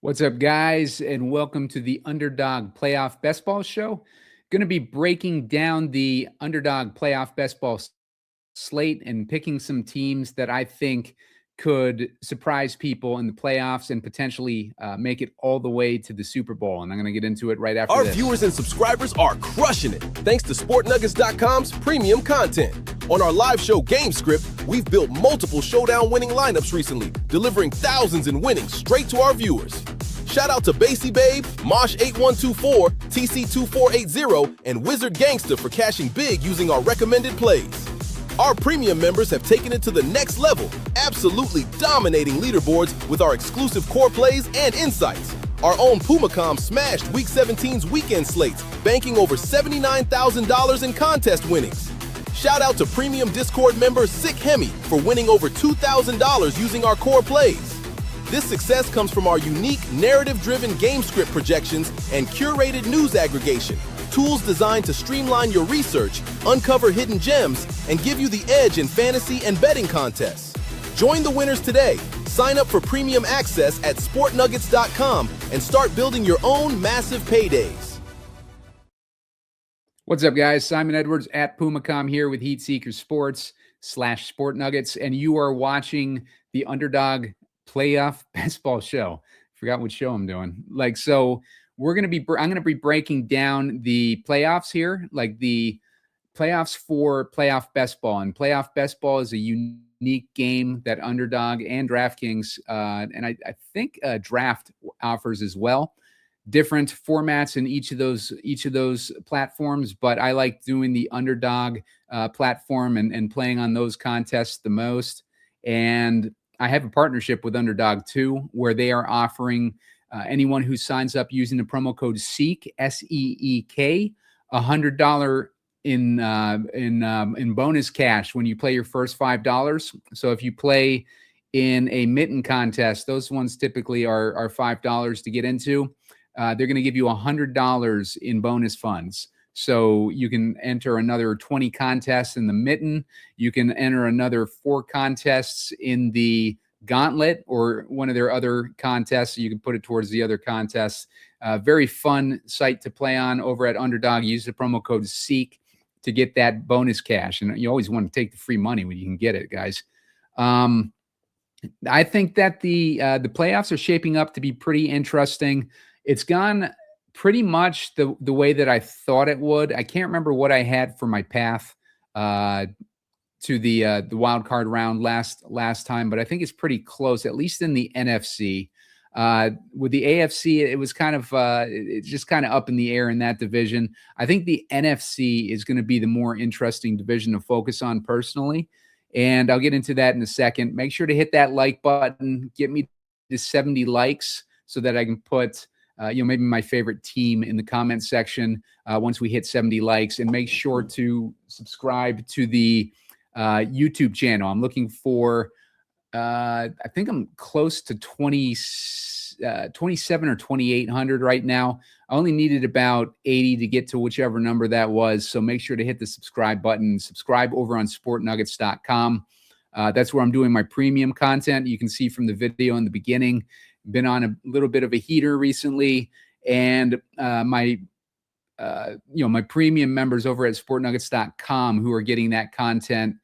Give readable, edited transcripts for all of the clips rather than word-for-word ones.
What's up, guys, and welcome to the Underdog Playoff Best Ball show. Going to be breaking down the Underdog Playoff Best Ball slate and picking some teams that I think could surprise people in the playoffs and potentially make it all the way to the Super Bowl. And I'm going to get into it right after Our this. viewers and subscribers are crushing it thanks to SportNuggets.com's premium content. On our live show Game Script, we've built multiple showdown winning lineups recently, delivering thousands in winnings straight to our viewers. Shout out to Basie Babe, Mosh8124, TC2480, and Wizard Gangsta for cashing big using our recommended plays. Our premium members have taken it to the next level, absolutely dominating leaderboards with our exclusive core plays and insights. Our own PumaCom smashed Week 17's weekend slates, banking over $79,000 in contest winnings. Shout out to premium Discord member Sick Hemi for winning over $2,000 using our core plays. This success comes from our unique narrative-driven game script projections and curated news aggregation, tools designed to streamline your research, uncover hidden gems, and give you the edge in fantasy and betting contests. Join the winners today. Sign up for premium access at SportNuggets.com and start building your own massive paydays. What's up, guys? Simon Edwards at PumaCom here with Heatseeker Sports /Sport Nuggets, and you are watching the Underdog Playoff Best Ball show. Forgot what show I'm doing. So I'm going to be breaking down the playoffs here, like the playoffs for Playoff Best Ball. And Playoff Best Ball is a unique game that Underdog and DraftKings, and I think Draft offers as well. Different formats in each of those platforms, but I like doing the Underdog platform and playing on those contests the most. And I have a partnership with Underdog too, where they are offering anyone who signs up using the promo code SEEK SEEK $100 in bonus cash when you play your first $5. So if you play in a mitten contest, those ones typically are $5 to get into. They're going to give you $100 in bonus funds. So you can enter another 20 contests in the mitten. You can enter another 4 contests in the gauntlet or one of their other contests. So you can put it towards the other contests. Very fun site to play on over at Underdog. Use the promo code SEEK to get that bonus cash. And you always want to take the free money when you can get it, guys. I think that the playoffs are shaping up to be pretty interesting. It's gone pretty much the way that I thought it would. I can't remember what I had for my path to the wild card round last time, but I think it's pretty close, at least in the NFC. With the AFC, it was it's just kind of up in the air in that division. I think the NFC is going to be the more interesting division to focus on personally, and I'll get into that in a second. Make sure to hit that like button, get me to 70 likes so that I can put maybe my favorite team in the comment section once we hit 70 likes, and make sure to subscribe to the YouTube channel. I'm looking for, I think I'm close to 27 or 2,800 right now. I only needed about 80 to get to whichever number that was. So make sure to hit the subscribe button. Subscribe over on SportNuggets.com. That's where I'm doing my premium content. You can see from the video in the beginning. Been on a little bit of a heater recently, and my premium members over at SportNuggets.com who are getting that content,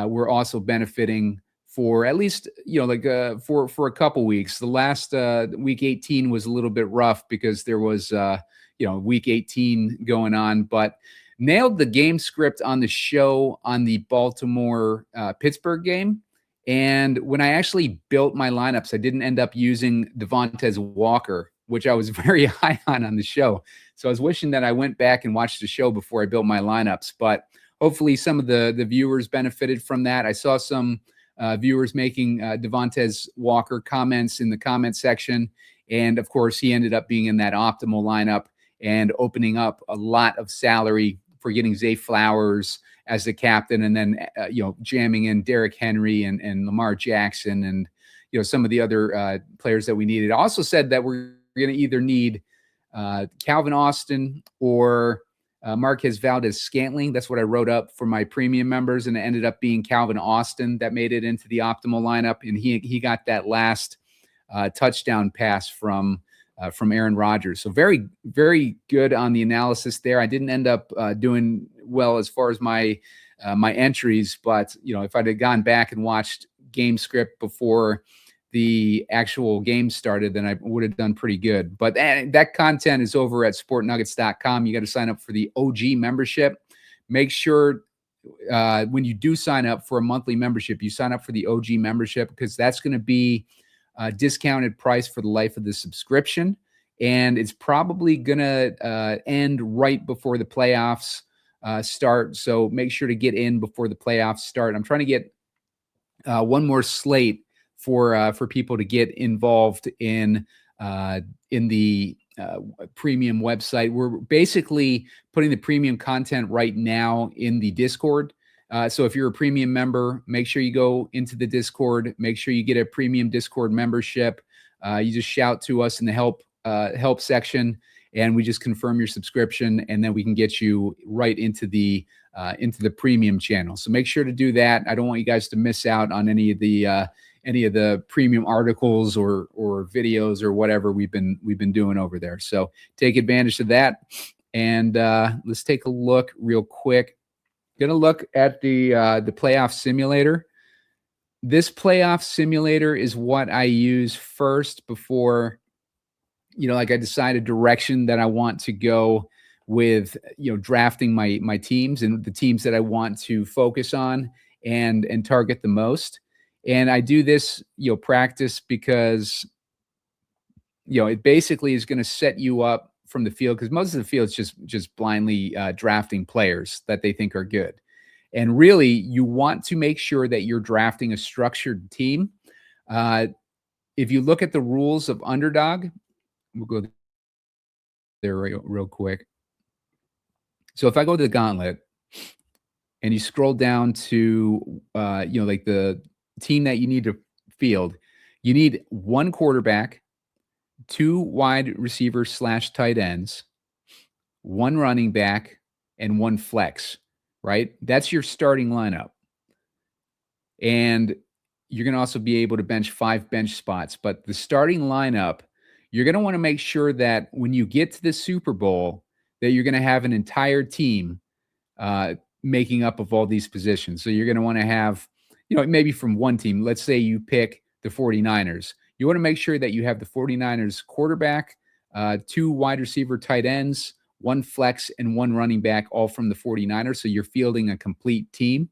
we're also benefiting for at least for a couple weeks. The last week 18 was a little bit rough because there was week 18 going on, but nailed the game script on the show on the Baltimore Pittsburgh game. And when I actually built my lineups, I didn't end up using Devontae Walker, which I was very high on the show. So I was wishing that I went back and watched the show before I built my lineups. But hopefully some of the viewers benefited from that. I saw some viewers making Devontae Walker comments in the comment section. And, of course, he ended up being in that optimal lineup and opening up a lot of salary for getting Zay Flowers as the captain, and then jamming in Derrick Henry and Lamar Jackson and some of the other players that we needed. I also said that we're going to either need Calvin Austin or Marquez Valdez-Scantling. That's what I wrote up for my premium members, and it ended up being Calvin Austin that made it into the optimal lineup, and he got that last touchdown pass from Aaron Rodgers. So very, very good on the analysis there. I didn't end up doing well as far as my entries, but if I'd have gone back and watched game script before the actual game started, then I would have done pretty good. But that content is over at sportnuggets.com. You got to sign up for the OG membership. Make sure when you do sign up for a monthly membership, you sign up for the OG membership, because that's going to be a discounted price for the life of the subscription. And it's probably going to end right before the playoffs start. So make sure to get in before the playoffs start. I'm trying to get one more slate for people to get involved in the premium website. We're basically putting the premium content right now in the Discord. So if you're a premium member, make sure you go into the Discord. Make sure you get a premium Discord membership. You just shout to us in the help section, and we just confirm your subscription, and then we can get you right into the premium channel. So make sure to do that. I don't want you guys to miss out on any of the premium articles or videos or whatever we've been doing over there. So take advantage of that. And let's take a look real quick. Going to look at the playoff simulator. This playoff simulator is what I use first before, I decide a direction that I want to go with, drafting my teams and the teams that I want to focus on and target the most. And I do this, practice because, it basically is going to set you up from the field, because most of the field is just blindly drafting players that they think are good. And really, you want to make sure that you're drafting a structured team. If you look at the rules of Underdog, we'll go there real quick. So if I go to the gauntlet and you scroll down to, like the team that you need to field, you need one quarterback, 2 wide receivers / tight ends, 1 running back, and 1 flex, right? That's your starting lineup. And you're going to also be able to bench 5 bench spots. But the starting lineup, you're going to want to make sure that when you get to the Super Bowl, that you're going to have an entire team making up of all these positions. So you're going to want to have, maybe from one team, let's say you pick the 49ers. You want to make sure that you have the 49ers quarterback, 2 wide receiver tight ends, 1 flex, and 1 running back, all from the 49ers. So you're fielding a complete team.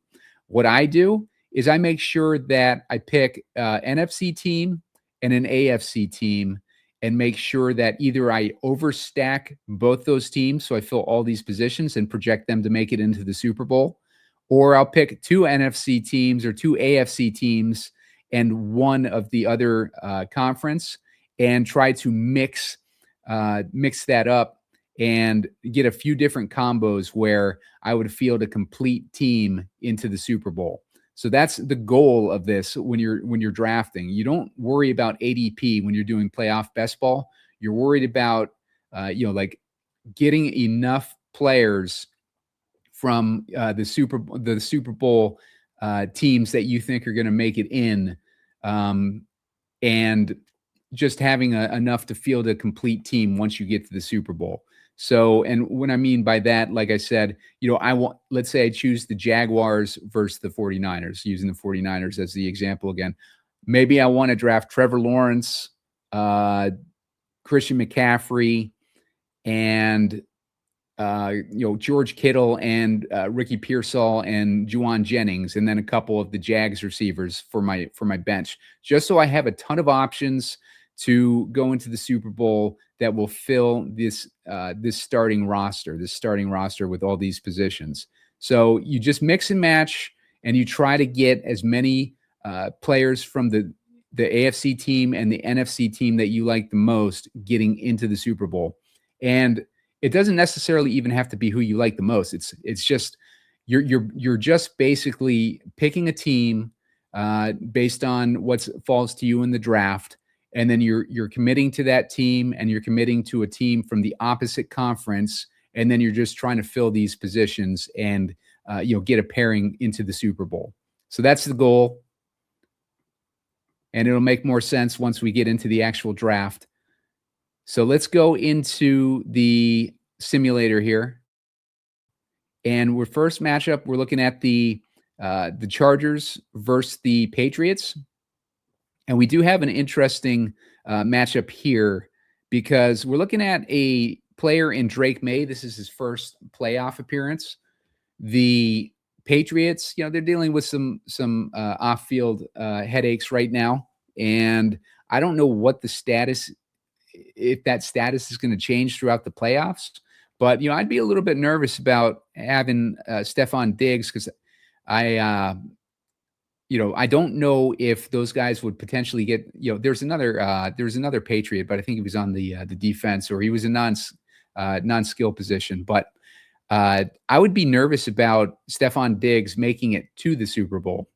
What I do is I make sure that I pick an NFC team and an AFC team, and make sure that either I overstack both those teams, so I fill all these positions and project them to make it into the Super Bowl, or I'll pick 2 NFC teams or 2 AFC teams and 1 of the other conference, and try to mix that up and get a few different combos where I would field a complete team into the Super Bowl. So that's the goal of this when you're drafting. You don't worry about ADP when you're doing playoff best ball. You're worried about like getting enough players from the Super Bowl teams that you think are going to make it in, and just having enough to field a complete team once you get to the Super Bowl. So, and what I mean by that, like I said, let's say I choose the Jaguars versus the 49ers, using the 49ers as the example again. Maybe I want to draft Trevor Lawrence, Christian McCaffrey, and George Kittle, and Ricky Pearsall, and Juwan Jennings, and then a couple of the Jags receivers for my bench, just so I have a ton of options to go into the Super Bowl that will fill this starting roster with all these positions. So you just mix and match, and you try to get as many players from the AFC team and the NFC team that you like the most getting into the Super Bowl. And it doesn't necessarily even have to be who you like the most. It's just you're just basically picking a team based on what falls to you in the draft. And then you're committing to that team, and you're committing to a team from the opposite conference, and then you're just trying to fill these positions and get a pairing into the Super Bowl. So that's the goal. and it'll make more sense once we get into the actual draft. So let's go into the simulator here. And we're first matchup, we're looking at the Chargers versus the Patriots. And we do have an interesting matchup here because we're looking at a player in Drake May. This is his first playoff appearance. The Patriots, they're dealing with some off-field headaches right now. And I don't know what the status, if that status is going to change throughout the playoffs. But, I'd be a little bit nervous about having Stephon Diggs because I don't know if those guys would potentially get, there's another Patriot, but I think he was on the defense, or he was a non-skill position. But I would be nervous about Stephon Diggs making it to the Super Bowl.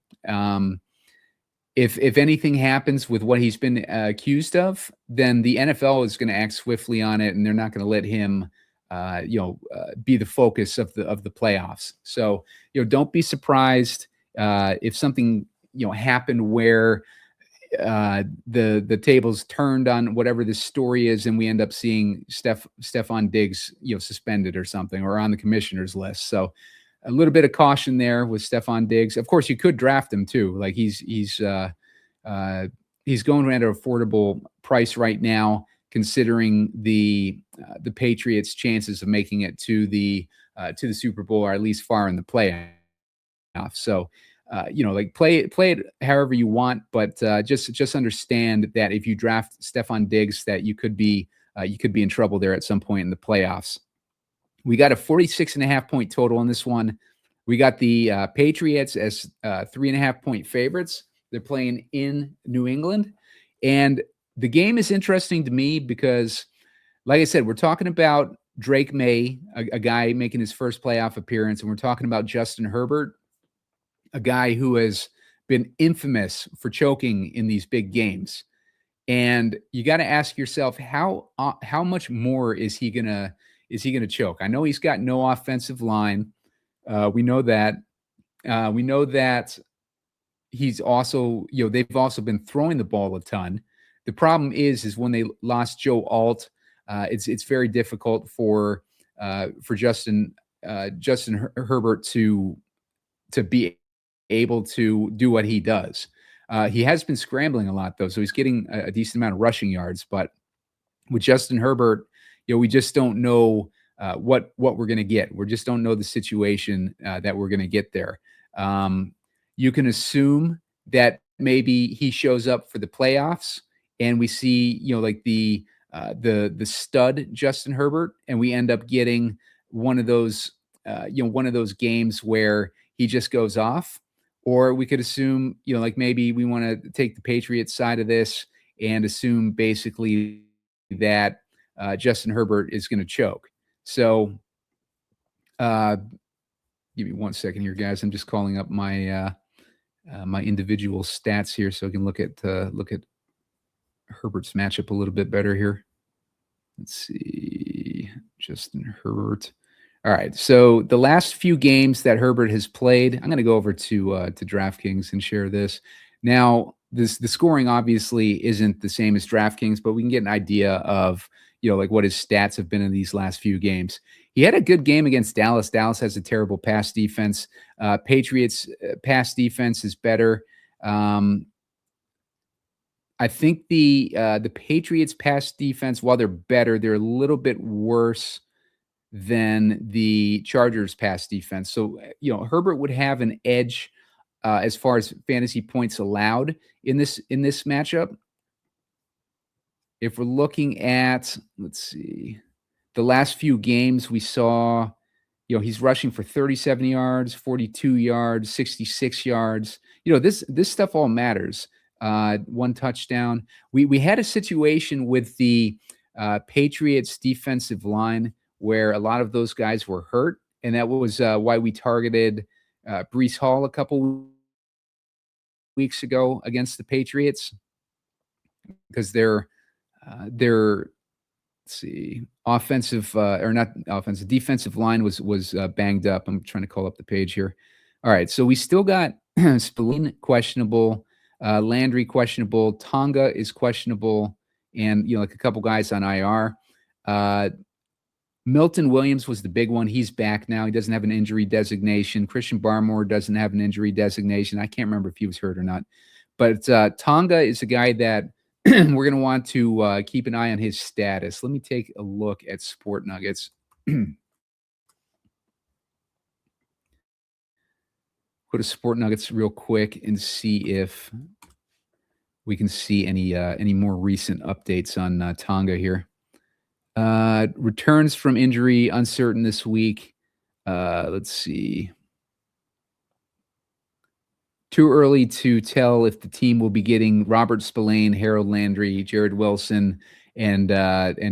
If anything happens with what he's been accused of, then the NFL is going to act swiftly on it, and they're not going to let him be the focus of the playoffs. So, don't be surprised if something, happened where the tables turned on whatever this story is, and we end up seeing Stephon Diggs, suspended or something, or on the commissioner's list. So a little bit of caution there with Stephon Diggs. Of course, you could draft him too. Like he's going at an affordable price right now, considering the Patriots' chances of making it to the Super Bowl, or at least far in the playoffs. So, play it however you want, but just understand that if you draft Stephon Diggs, that you could be in trouble there at some point in the playoffs. We got a 46.5 point total in this one. We got the Patriots as 3.5 point favorites. They're playing in New England, and the game is interesting to me because, like I said, we're talking about Drake May, a guy making his first playoff appearance, and we're talking about Justin Herbert, a guy who has been infamous for choking in these big games. And you got to ask yourself, how much more is he gonna choke? I know he's got no offensive line. We know that. We know that he's also, they've also been throwing the ball a ton. The problem is when they lost Joe Alt, it's very difficult for Justin Herbert to be able to do what he does. He has been scrambling a lot though, so he's getting a decent amount of rushing yards. But with Justin Herbert, we just don't know what we're going to get. We just don't know the situation that we're going to get there. You can assume that maybe he shows up for the playoffs, and we see the stud Justin Herbert, and we end up getting one of those games where he just goes off. Or we could assume, maybe we want to take the Patriots side of this and assume basically that Justin Herbert is going to choke. So give me 1 second here, guys. I'm just calling up my my individual stats here so I can look at Herbert's matchup a little bit better here. Let's see, Justin Herbert. All right, so the last few games that Herbert has played, I'm going to go over to DraftKings and share this. Now, the scoring obviously isn't the same as DraftKings, but we can get an idea of what his stats have been in these last few games. He had a good game against Dallas. Dallas has a terrible pass defense. Patriots pass defense is better. I think the Patriots pass defense, while they're better, they're a little bit worse than the Chargers pass defense. So, Herbert would have an edge as far as fantasy points allowed in this matchup. If we're looking at, let's see, the last few games, we saw, he's rushing for 37 yards, 42 yards, 66 yards. This stuff all matters. 1 touchdown. We had a situation with the Patriots defensive line where a lot of those guys were hurt, and that was why we targeted Breece Hall a couple weeks ago against the Patriots, because their defensive line was banged up. I'm trying to call up the page here. All right, so we still got Spillane questionable. Landry questionable. Tonga is questionable, and like a couple guys on IR. Milton Williams was the big one. He's back now. He doesn't have an injury designation. Christian Barmore doesn't have an injury designation. I can't remember if he was hurt or not. But Tonga is a guy that we're going to want to keep an eye on his status. Let me take a look at Sport Nuggets. Go to Sport Nuggets real quick and see if we can see any more recent updates on Tonga here. Returns from injury uncertain this week. Let's see. Too early to tell if the team will be getting Robert Spillane, Harold Landry, Jared Wilson, and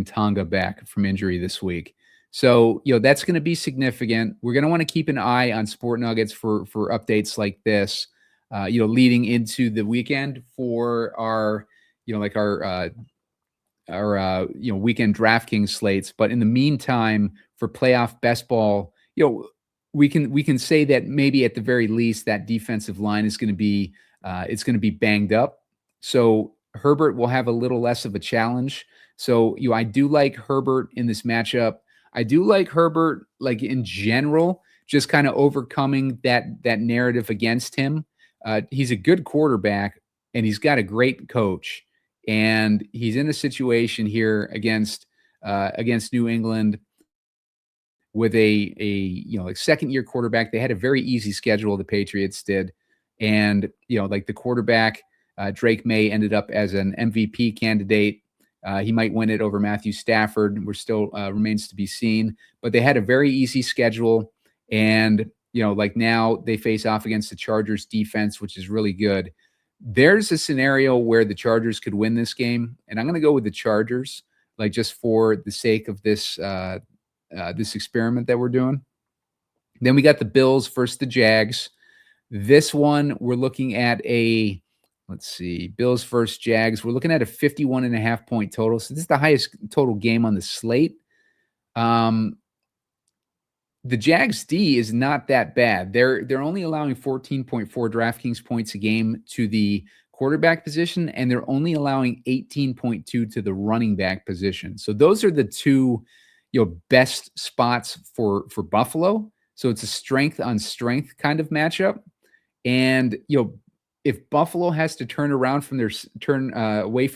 Tonga back from injury this week. So, that's going to be significant. We're going to want to keep an eye on Sport Nuggets for updates like this, leading into the weekend for our weekend DraftKings slates. But in the meantime, for playoff best ball, we can say that maybe at the very least that defensive line is going to be it's going to be banged up. So Herbert will have a little less of a challenge. So I do like Herbert in this matchup. I do like Herbert in general, just kind of overcoming that narrative against him. He's a good quarterback and he's got a great coach. And he's in a situation here against New England with a second-year quarterback. They had a very easy schedule, the Patriots did. And, the quarterback, Drake May, ended up as an MVP candidate. He might win it over Matthew Stafford. We're still remains to be seen. But they had a very easy schedule. And, now they face off against the Chargers defense, which is really good. There's a scenario where the Chargers could win this game, and I'm going to go with the Chargers, just for the sake of this this experiment that we're doing. Then we got the Bills versus the Jags. This one, we're looking at Bills versus Jags. We're looking at a 51.5 point total. So this is the highest total game on the slate. The Jags D is not that bad. They're only allowing 14.4 DraftKings points a game to the quarterback position, and they're only allowing 18.2 to the running back position. So those are the two, best spots for Buffalo. So it's a strength on strength kind of matchup. And if Buffalo has to turn away from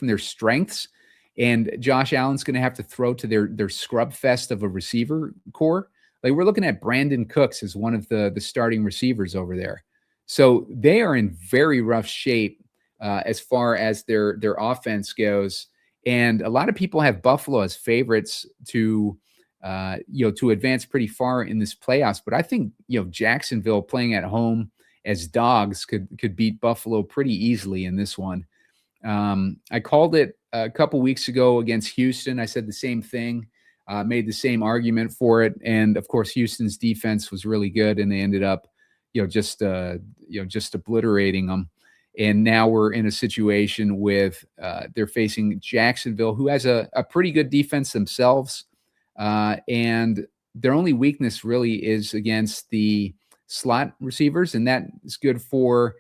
their strengths, and Josh Allen's going to have to throw to their scrub fest of a receiver core. We're looking at Brandon Cooks as one of the starting receivers over there. So they are in very rough shape as far as their offense goes. And a lot of people have Buffalo as favorites to advance pretty far in this playoffs. But I think, Jacksonville playing at home as dogs could beat Buffalo pretty easily in this one. I called it a couple weeks ago against Houston. I said the same thing. Made the same argument for it, and of course, Houston's defense was really good, and they ended up, just obliterating them. And now we're in a situation with they're facing Jacksonville, who has a pretty good defense themselves, and their only weakness really is against the slot receivers, and that is good for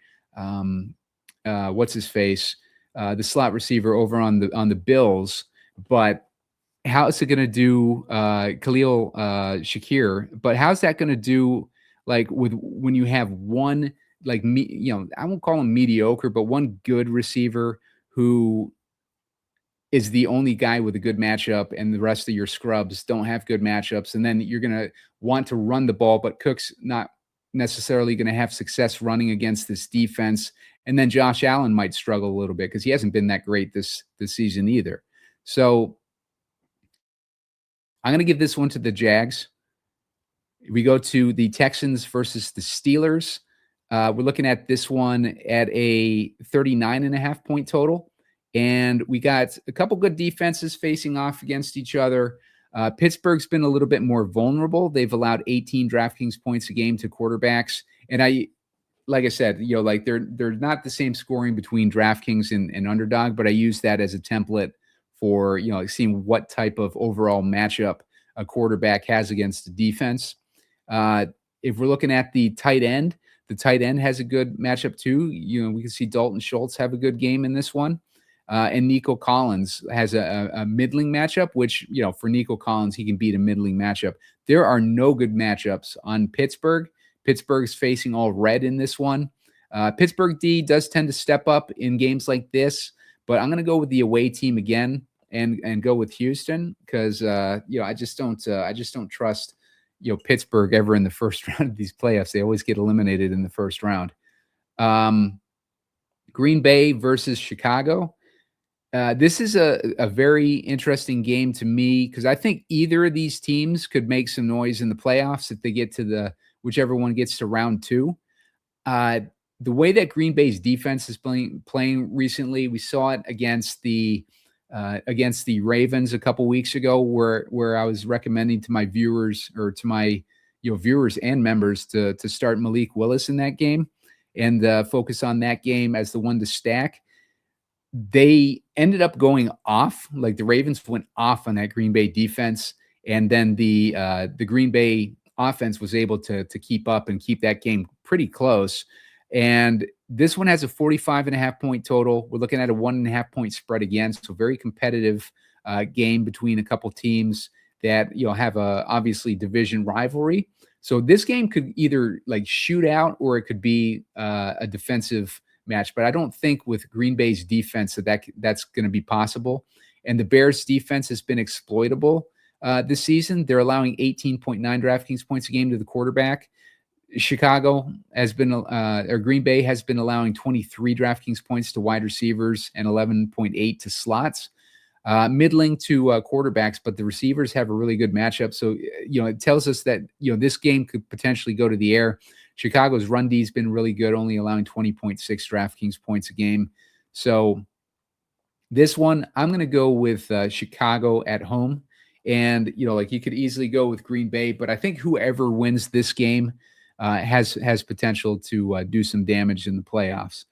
what's his face, the slot receiver over on the Bills, but. How is it going to do Khalil Shakir? But how's that going to do when you have one I won't call him mediocre, but one good receiver who is the only guy with a good matchup, and the rest of your scrubs don't have good matchups, and then you're going to want to run the ball, but Cook's not necessarily going to have success running against this defense, and then Josh Allen might struggle a little bit because he hasn't been that great this season either. So. I'm going to give this one to the Jags. We go to the Texans versus the Steelers. We're looking at this one at a 39.5 point total. And we got a couple good defenses facing off against each other. Pittsburgh's been a little bit more vulnerable. They've allowed 18 DraftKings points a game to quarterbacks. And like I said, they're not the same scoring between DraftKings and Underdog, but I use that as a template for, seeing what type of overall matchup a quarterback has against the defense. If we're looking at the tight end The tight end has a good matchup too. We can see Dalton Schultz have a good game in this one. And Nico Collins has a middling matchup, which, for Nico Collins, he can beat a middling matchup. There are no good matchups on Pittsburgh. Pittsburgh's facing all red in this one. Pittsburgh D does tend to step up in games like this, but I'm going to go with the away team again and go with Houston because I just don't trust Pittsburgh ever in the first round of these playoffs. They always get eliminated in the first round. Green Bay versus Chicago. This is a very interesting game to me because I think either of these teams could make some noise in the playoffs if they get to whichever one gets to round 2. The way that Green Bay's defense is playing recently, we saw it against the Ravens a couple weeks ago, where I was recommending to my viewers or to my viewers and members to start Malik Willis in that game and focus on that game as the one to stack. They ended up going off, like the Ravens went off on that Green Bay defense, and then the Green Bay offense was able to keep up and keep that game pretty close. And this one has a 45.5 point total. We're looking at a 1.5 point spread again. So very competitive game between a couple teams that, have a obviously division rivalry. So this game could either like shoot out or it could be a defensive match. But I don't think with Green Bay's defense that's going to be possible. And the Bears defense has been exploitable this season. They're allowing 18.9 DraftKings points a game to the quarterback. Chicago has been, or Green Bay has been allowing 23 DraftKings points to wide receivers and 11.8 to slots, middling to quarterbacks, but the receivers have a really good matchup. So, it tells us that, this game could potentially go to the air. Chicago's run D has been really good, only allowing 20.6 DraftKings points a game. So this one, I'm going to go with Chicago at home. And, you could easily go with Green Bay, but I think whoever wins this game has potential to do some damage in the playoffs.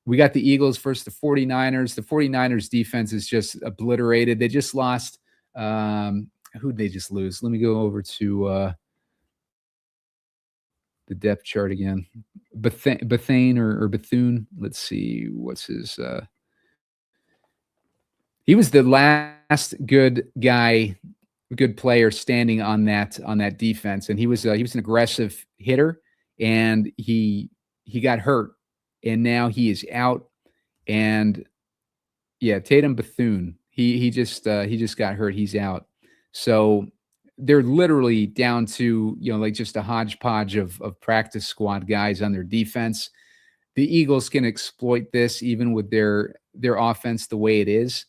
We got the Eagles versus the 49ers. The 49ers defense is just obliterated. They just lost. Who'd they just lose? Let me go over to the depth chart again. Bethune or Bethune. Let's see. What's his... He was the last good player standing on that defense, and he was an aggressive hitter, and he got hurt, and now he is out. And Tatum Bethune, he just got hurt. He's out. So they're literally down to like just a hodgepodge of practice squad guys on their defense. The Eagles can exploit this even with their offense the way it is.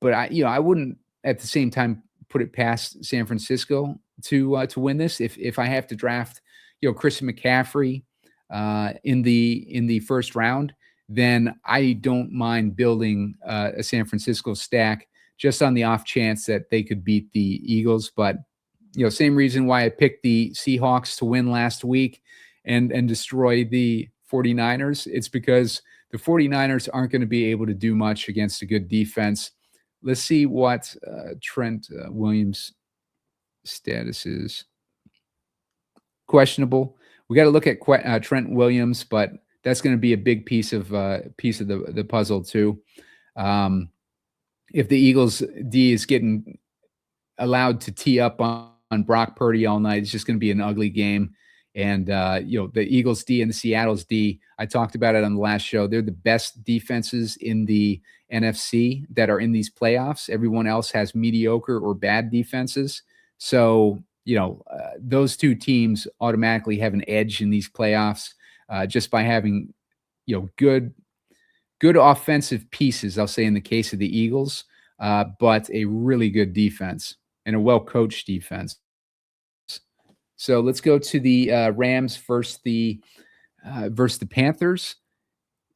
But I wouldn't at the same time put it past San Francisco to win this. If I have to draft, Christian McCaffrey in the first round, then I don't mind building a San Francisco stack just on the off chance that they could beat the Eagles. But same reason why I picked the Seahawks to win last week and destroy the 49ers. It's because the 49ers aren't going to be able to do much against a good defense. Let's see what Trent Williams' status is. Questionable. We got to look at Trent Williams, but that's going to be a big piece of the puzzle too. If the Eagles D is getting allowed to tee up on Brock Purdy all night, it's just going to be an ugly game. And, the Eagles D and the Seattle's D, I talked about it on the last show. They're the best defenses in the NFC that are in these playoffs. Everyone else has mediocre or bad defenses. So, those two teams automatically have an edge in these playoffs just by having, good offensive pieces, I'll say in the case of the Eagles, but a really good defense and a well-coached defense. So let's go to the Rams versus the Panthers.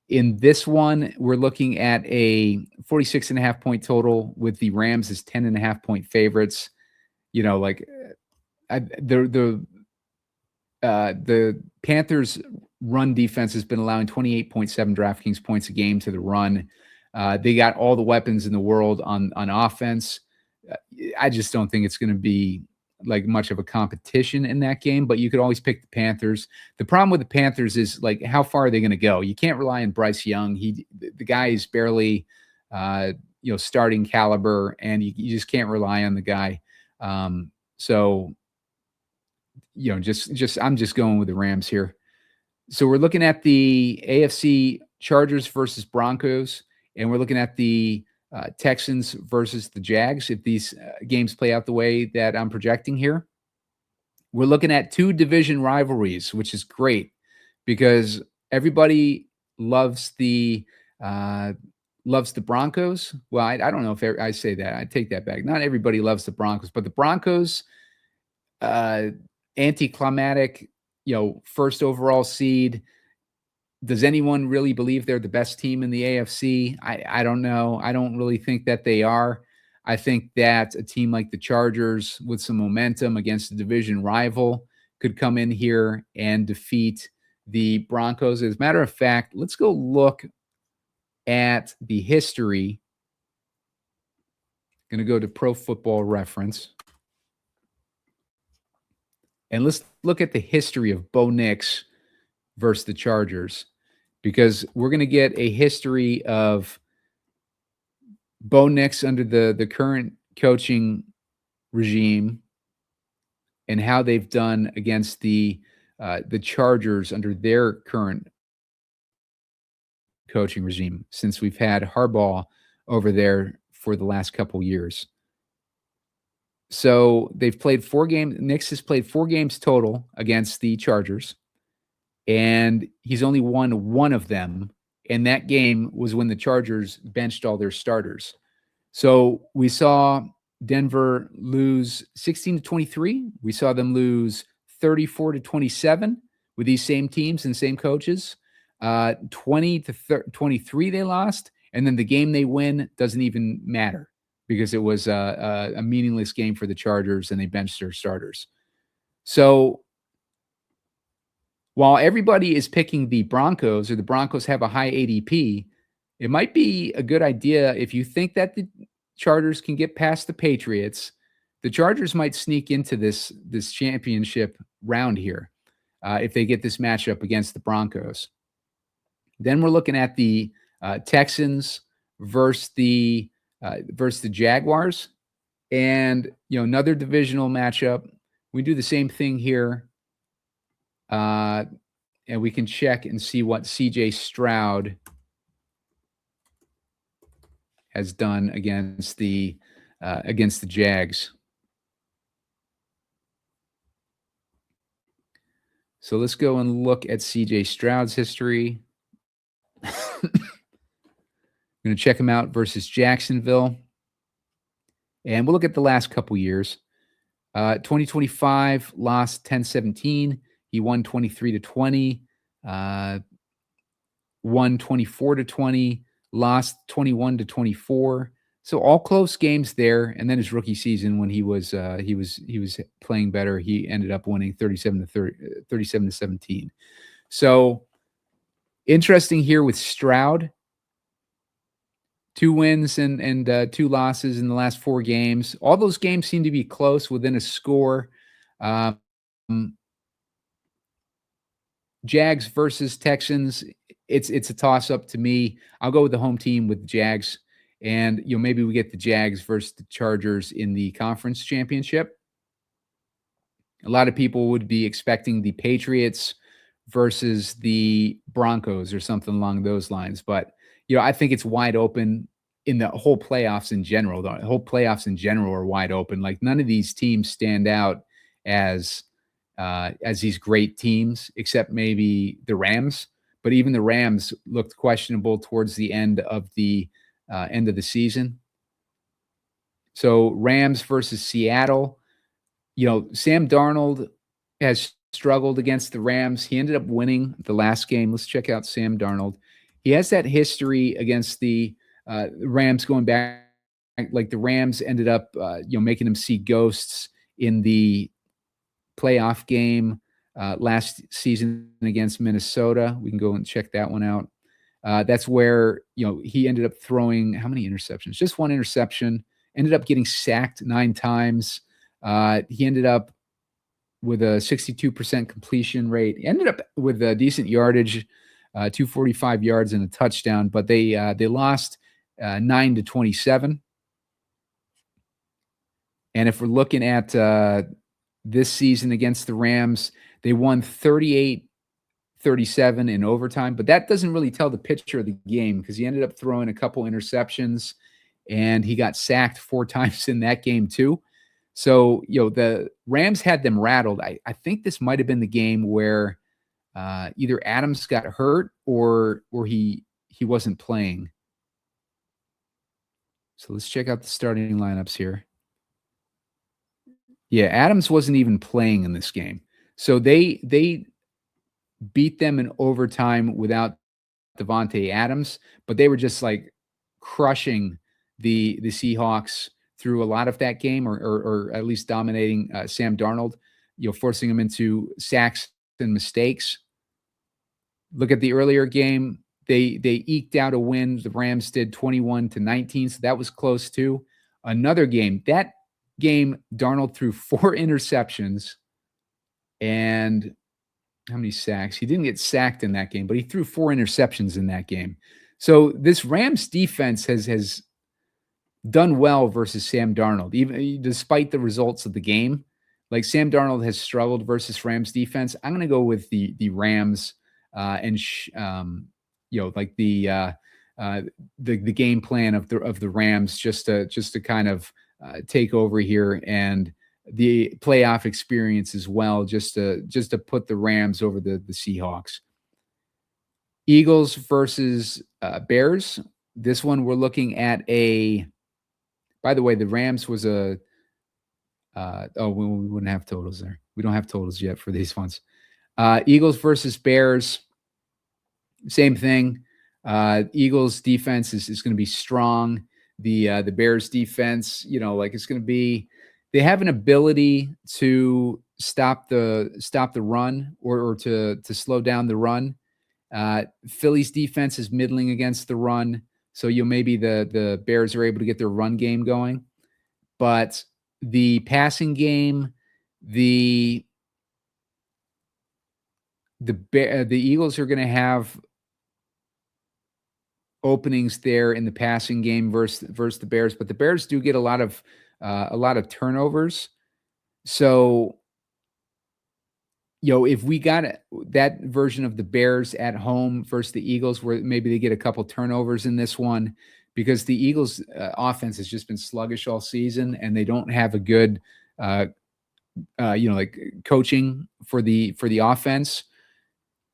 In this one, we're looking at a 46.5 point total with the Rams as 10.5 point favorites. The Panthers run defense has been allowing 28.7 DraftKings points a game to the run. They got all the weapons in the world on offense. I just don't think it's going to be like much of a competition in that game, but you could always pick the Panthers. The problem with the Panthers is like, how far are they going to go? You can't rely on Bryce Young. The guy is barely, starting caliber, and you just can't rely on the guy. So, I'm just going with the Rams here. So we're looking at the AFC Chargers versus Broncos, and we're looking at the Texans versus the Jags. If these games play out the way that I'm projecting here, we're looking at two division rivalries, which is great because everybody loves the Broncos. Well, I don't know if I say that. I take that back. Not everybody loves the Broncos, but the Broncos, anticlimactic, first overall seed. Does anyone really believe they're the best team in the AFC? I don't know. I don't really think that they are. I think that a team like the Chargers with some momentum against a division rival could come in here and defeat the Broncos. As a matter of fact, let's go look at the history. Going to go to Pro Football Reference. And let's look at the history of Bo Nix versus the Chargers, because we're going to get a history of Bo Nix under the current coaching regime and how they've done against the Chargers under their current coaching regime, since we've had Harbaugh over there for the last couple years. So they've played 4 games. Nix has played 4 games total against the Chargers, and he's only won one of them. And that game was when the Chargers benched all their starters. So we saw Denver lose 16-23. We saw them lose 34-27 with these same teams and same coaches. 20-23 they lost, and then the game they win doesn't even matter because it was a meaningless game for the Chargers and they benched their starters. So while everybody is picking the Broncos, or the Broncos have a high ADP, it might be a good idea if you think that the Chargers can get past the Patriots. The Chargers might sneak into this championship round here if they get this matchup against the Broncos. Then we're looking at the Texans versus the Jaguars, and another divisional matchup. We do the same thing here, and we can check and see what CJ Stroud has done against the Jags. So let's go and look at CJ Stroud's history. I'm going to check him out versus Jacksonville. And we'll look at the last couple years. 2025 lost 10-17. He won 23-20. Won 24-20. Lost 21-24. So all close games there. And then his rookie season, when he was playing better, he ended up winning 37-17. So interesting here with Stroud. 2 wins and 2 losses in the last 4 games. All those games seem to be close within a score. Jags versus Texans. It's a toss-up to me. I'll go with the home team with the Jags. And maybe we get the Jags versus the Chargers in the conference championship. A lot of people would be expecting the Patriots versus the Broncos or something along those lines. But I think it's wide open in the whole playoffs in general. The whole playoffs in general are wide open. Like, none of these teams stand out as these great teams, except maybe the Rams. But even the Rams looked questionable towards the end of the season. So Rams versus Seattle. Sam Darnold has struggled against the Rams. He ended up winning the last game. Let's check out Sam Darnold. He has that history against the Rams going back. Like, the Rams ended up, making him see ghosts in the playoff game last season against Minnesota. We can go and check that one out. That's where, he ended up throwing how many interceptions? Just 1 interception. Ended up getting sacked 9 times. He ended up with a 62% completion rate. He ended up with a decent yardage, 245 yards and a touchdown, but they lost 9-27. And if we're looking at this season against the Rams, they won 38-37 in overtime, but that doesn't really tell the picture of the game because he ended up throwing a couple interceptions and he got sacked 4 times in that game too. So, the Rams had them rattled. I think this might have been the game where either Adams got hurt or he wasn't playing. So let's check out the starting lineups here. Yeah, Adams wasn't even playing in this game. So they beat them in overtime without Devontae Adams, but they were just like crushing the Seahawks through a lot of that game, or at least dominating Sam Darnold, forcing him into sacks and mistakes. Look at the earlier game. They eked out a win. The Rams did 21-19, so that was close too. Another game. That game, Darnold threw 4 interceptions and how many sacks? He didn't get sacked in that game, but he threw 4 interceptions in that game. So this Rams defense has done well versus Sam Darnold, even despite the results of the game. Like Sam Darnold has struggled versus Rams defense. I'm going to go with the Rams the game plan of the Rams just to kind of take over here, and the playoff experience as well, just to put the Rams over the Seahawks. Eagles versus Bears. This one we're looking at by the way, the Rams was we wouldn't have totals there. We don't have totals yet for these ones. Eagles versus Bears. Same thing. Eagles defense is going to be strong. The Bears defense, it's going to be. They have an ability to stop the run or to slow down the run. Philly's defense is middling against the run, so maybe the Bears are able to get their run game going, but the passing game, the Eagles are going to have openings there in the passing game versus the Bears, but the Bears do get a lot of turnovers. So, if we got that version of the Bears at home versus the Eagles, where maybe they get a couple turnovers in this one, because the Eagles offense has just been sluggish all season, and they don't have a good, coaching for the offense,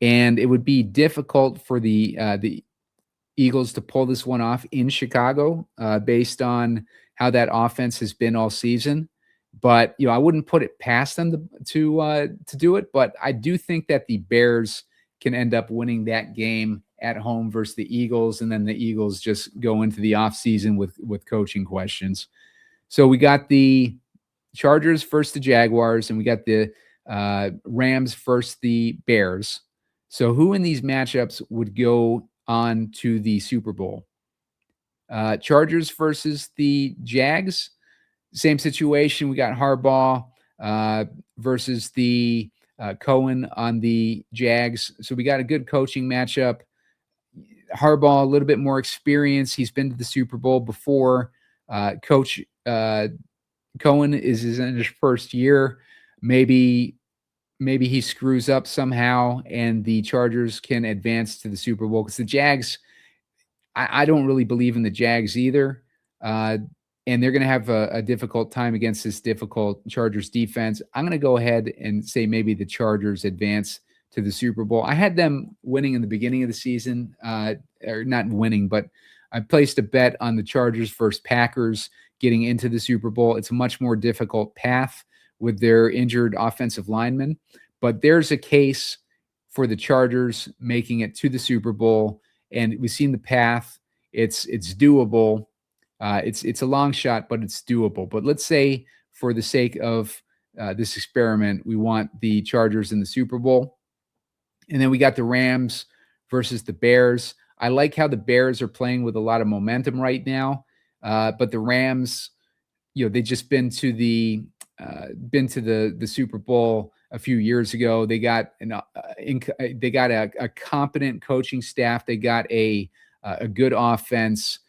and it would be difficult for the Eagles to pull this one off in Chicago, based on how that offense has been all season. But I wouldn't put it past them to do it. But I do think that the Bears can end up winning that game at home versus the Eagles, and then the Eagles just go into the offseason with coaching questions. So we got the Chargers versus the Jaguars, and we got the Rams versus the Bears. So who in these matchups would go on to the Super Bowl? Chargers versus the Jags. Same situation. We got Harbaugh versus the Cohen on the Jags. So we got a good coaching matchup. Harbaugh, a little bit more experience. He's been to the Super Bowl before. Coach Cohen is in his first year. Maybe he screws up somehow and the Chargers can advance to the Super Bowl, because the Jags, I don't really believe in the Jags either. And they're going to have a difficult time against this difficult Chargers defense. I'm going to go ahead and say maybe the Chargers advance to the Super Bowl. I had them winning in the beginning of the season, or not winning, but I placed a bet on the Chargers versus Packers getting into the Super Bowl. It's a much more difficult path with their injured offensive linemen, but there's a case for the Chargers making it to the Super Bowl, and we've seen the path. It's doable. It's a long shot, but it's doable. But let's say, for the sake of this experiment, we want the Chargers in the Super Bowl. And then we got the Rams versus the Bears. I like how the Bears are playing with a lot of momentum right now. But the Rams, they've just been to the been to the Super Bowl a few years ago. They got a competent coaching staff. They got a good offense.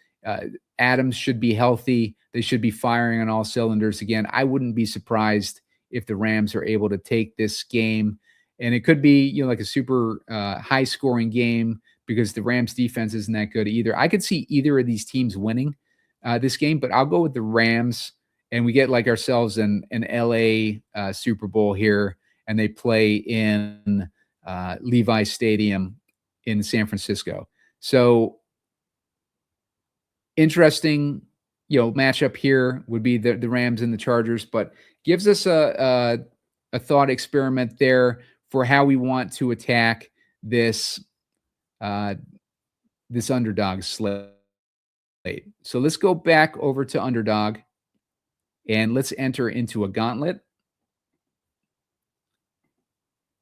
Adams should be healthy. They should be firing on all cylinders again. I wouldn't be surprised if the Rams are able to take this game, and it could be like a super high scoring game because the Rams defense isn't that good either. I could see either of these teams winning this game, but I'll go with the Rams, and we get like ourselves an LA Super Bowl here, and they play in Levi Stadium in San Francisco. So interesting, matchup here would be the Rams and the Chargers, but gives us a thought experiment there for how we want to attack this underdog slate. So let's go back over to Underdog and let's enter into a gauntlet.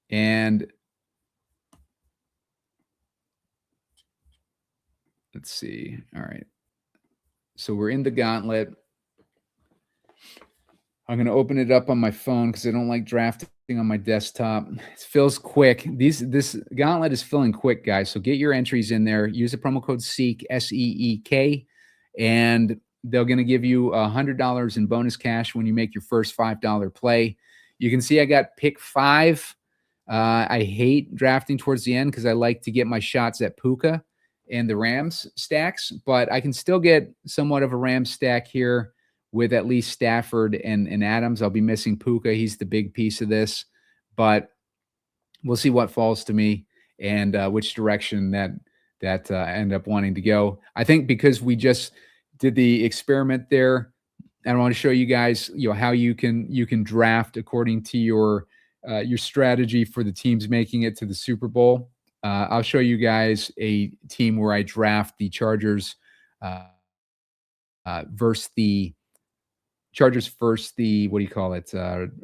And let's see. All right. So we're in the gauntlet. I'm going to open it up on my phone because I don't like drafting on my desktop. It fills quick. This gauntlet is filling quick, guys. So get your entries in there. Use the promo code SEEK, SEEK, and they're going to give you $100 in bonus cash when you make your first $5 play. You can see I got pick 5. I hate drafting towards the end because I like to get my shots at Puka and the Rams stacks, but I can still get somewhat of a Rams stack here with at least Stafford and Adams. I'll be missing Puka. He's the big piece of this, but we'll see what falls to me and which direction that I end up wanting to go. I think because we just did the experiment there, I want to show you guys, how you can draft according to your strategy for the teams making it to the Super Bowl. I'll show you guys a team where I draft the Chargers versus the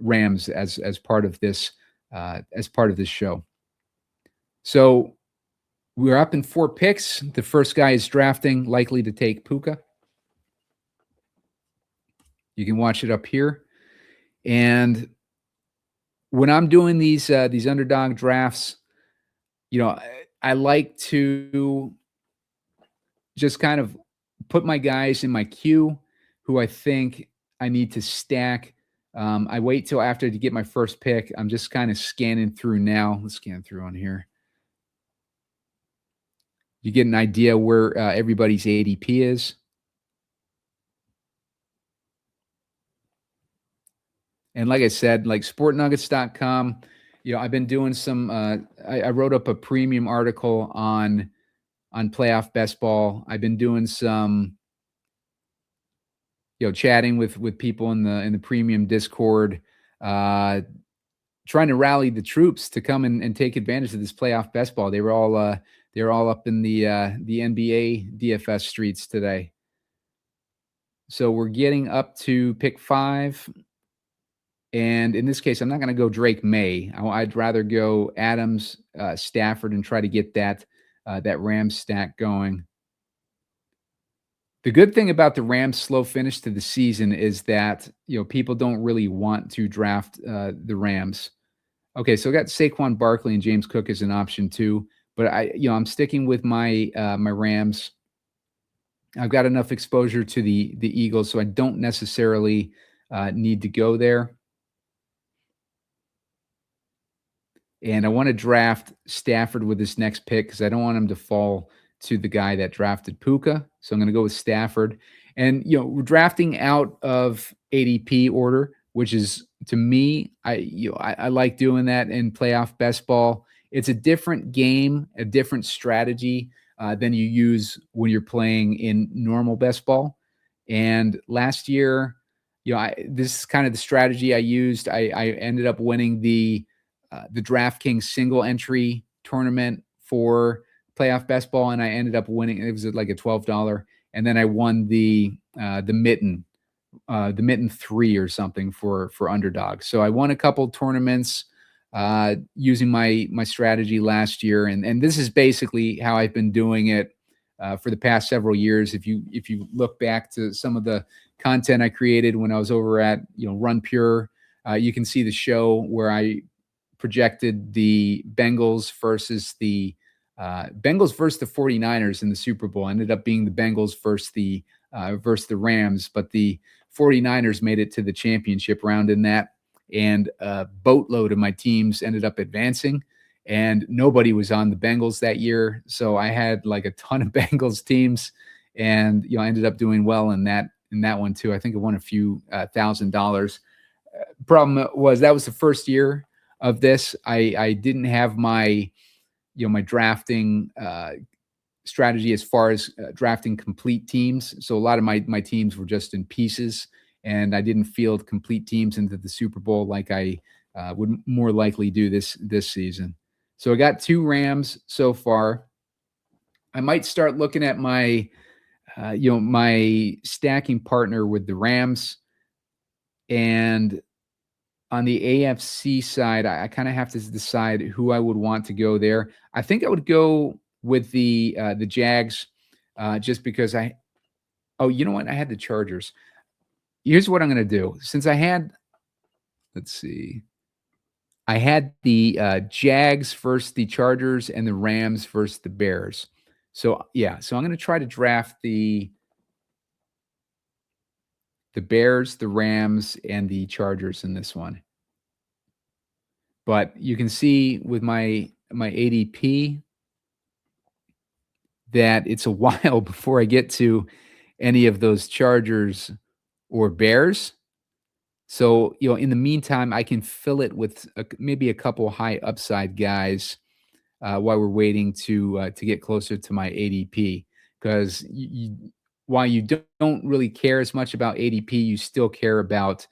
Rams as part of this show. So we're up in 4 picks. The first guy is drafting, likely to take Puka. You can watch it up here. And when I'm doing these underdog drafts, I like to just kind of put my guys in my queue who I think I need to stack. I wait till after to get my first pick. I'm just kind of scanning through now. Let's scan through on here. You get an idea where everybody's ADP is. And like I said, like sportnuggets.com, I've been doing some, I wrote up a premium article on Playoff Best Ball. I've been doing some, chatting with people in the premium Discord, trying to rally the troops to come and take advantage of this Playoff Best Ball. They were all up in the NBA DFS streets today. So we're getting up to pick 5. And in this case, I'm not going to go Drake May. I'd rather go Adams, Stafford, and try to get that Rams stack going. The good thing about the Rams' slow finish to the season is that people don't really want to draft the Rams. Okay, so I got Saquon Barkley and James Cook as an option too, but I'm sticking with my my Rams. I've got enough exposure to the Eagles, so I don't necessarily need to go there. And I want to draft Stafford with this next pick because I don't want him to fall to the guy that drafted Puka. So I'm going to go with Stafford. And, we're drafting out of ADP order, which is, to me, I like doing that in Playoff Best Ball. It's a different game, a different strategy than you use when you're playing in normal Best Ball. And last year, this is kind of the strategy I used. I ended up winning the DraftKings single entry tournament for Playoff Best Ball, and I ended up winning. It was like a $12, and then I won the mitten 3 or something for Underdog. So I won a couple tournaments using my strategy last year, and this is basically how I've been doing it for the past several years. If you look back to some of the content I created when I was over at Run Pure, you can see the show where I projected the Bengals versus the 49ers in the Super Bowl. Ended up being the Bengals versus the Rams, but the 49ers made it to the championship round in that, and a boatload of my teams ended up advancing, and nobody was on the Bengals that year. So I had like a ton of Bengals teams, and I ended up doing well in that one too. I think I won a few $1,000. Problem was that was the first year of this. I didn't have my my drafting strategy as far as drafting complete teams. So a lot of my teams were just in pieces, and I didn't field complete teams into the Super Bowl like I would more likely do this season. So I got 2 Rams so far. I might start looking at my my stacking partner with the Rams. And on the AFC side, I kind of have to decide who I would want to go there. I think I would go with the Jags, just because you know what? I had the Chargers. Here's what I'm going to do. Since I had, let's see, I had the Jags versus the Chargers and the Rams versus the Bears. So yeah, so I'm going to try to draft the Bears, the Rams, and the Chargers in this one. But you can see with my ADP that it's a while before I get to any of those Chargers or Bears. So, in the meantime, I can fill it with maybe a couple high upside guys while we're waiting to get closer to my ADP. Because while you don't really care as much about ADP, you still care about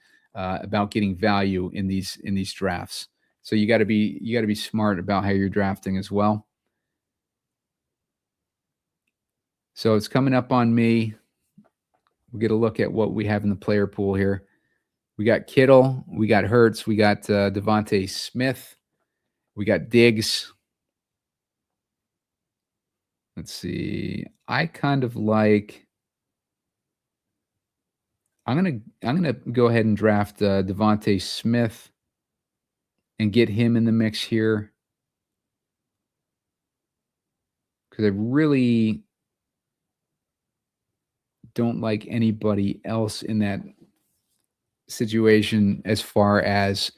getting value in these drafts. So you got to be smart about how you're drafting as well. So it's coming up on me. We'll get a look at what we have in the player pool here. We got Kittle, we got Hurts, we got Devontae Smith, we got Diggs. Let's see. I kind of like. I'm gonna go ahead and draft Devontae Smith and get him in the mix here, because I really don't like anybody else in that situation as far as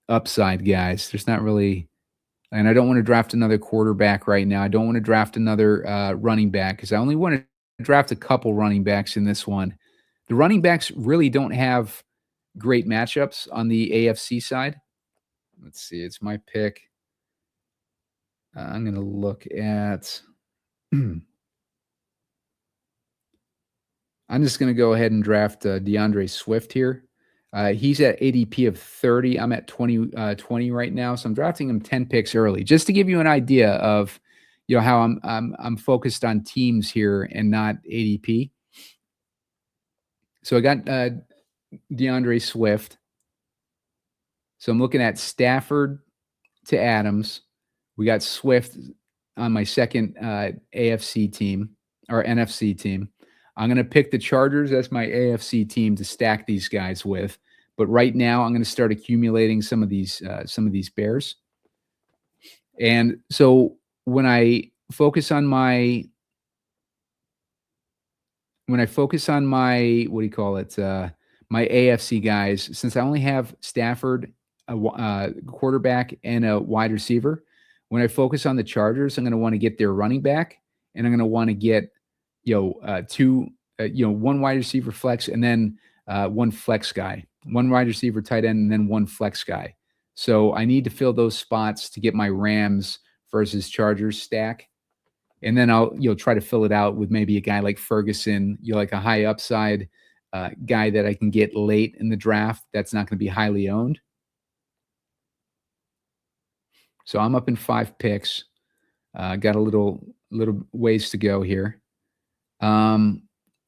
upside guys. There's not really, and I don't want to draft another quarterback right now. I don't want to draft another running back, because I only want to draft a couple running backs in this one. The running backs really don't have great matchups on the AFC side. Let's see. It's my pick. I'm going to look at I'm just going to go ahead and draft DeAndre Swift here. He's at ADP of 30. I'm at 20 right now, so I'm drafting him 10 picks early, just to give you an idea of how I'm focused on teams here and not ADP. So I got DeAndre Swift. So I'm looking at Stafford to Adams. We got Swift on my second AFC team or NFC team. I'm going to pick the Chargers as my AFC team to stack these guys with. But right now, I'm going to start accumulating some of these Bears. And so when I focus on my what do you call it? My AFC guys, since I only have Stafford, a quarterback, and a wide receiver, when I focus on the Chargers, I'm going to want to get their running back, and I'm going to want to get one wide receiver flex, and then one flex guy, one wide receiver tight end, and then one flex guy. So I need to fill those spots to get my Rams versus Chargers stack. And then I'll try to fill it out with maybe a guy like Ferguson, like a high upside guy that I can get late in the draft that's not going to be highly owned. So I'm up in 5 picks. Got a little ways to go here. And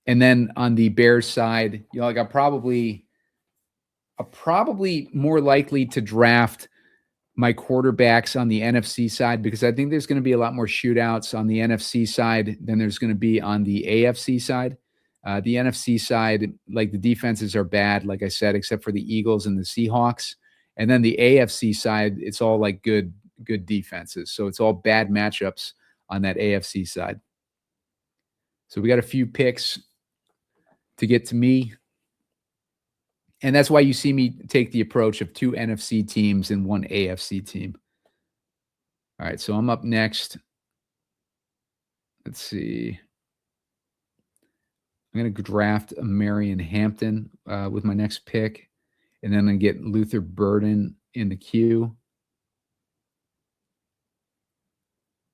then on the Bears side, I'm probably more likely to draft my quarterbacks on the NFC side, because I think there's going to be a lot more shootouts on the NFC side than there's going to be on the AFC side. The NFC side, like the defenses are bad, like I said, except for the Eagles and the Seahawks. And then the AFC side, it's all like good defenses. So it's all bad matchups on that AFC side. So we got a few picks to get to me. And that's why you see me take the approach of 2 NFC teams and 1 AFC team. All right, so I'm up next. Let's see. I'm going to draft Marion Hampton with my next pick. And then I'm going to get Luther Burden in the queue.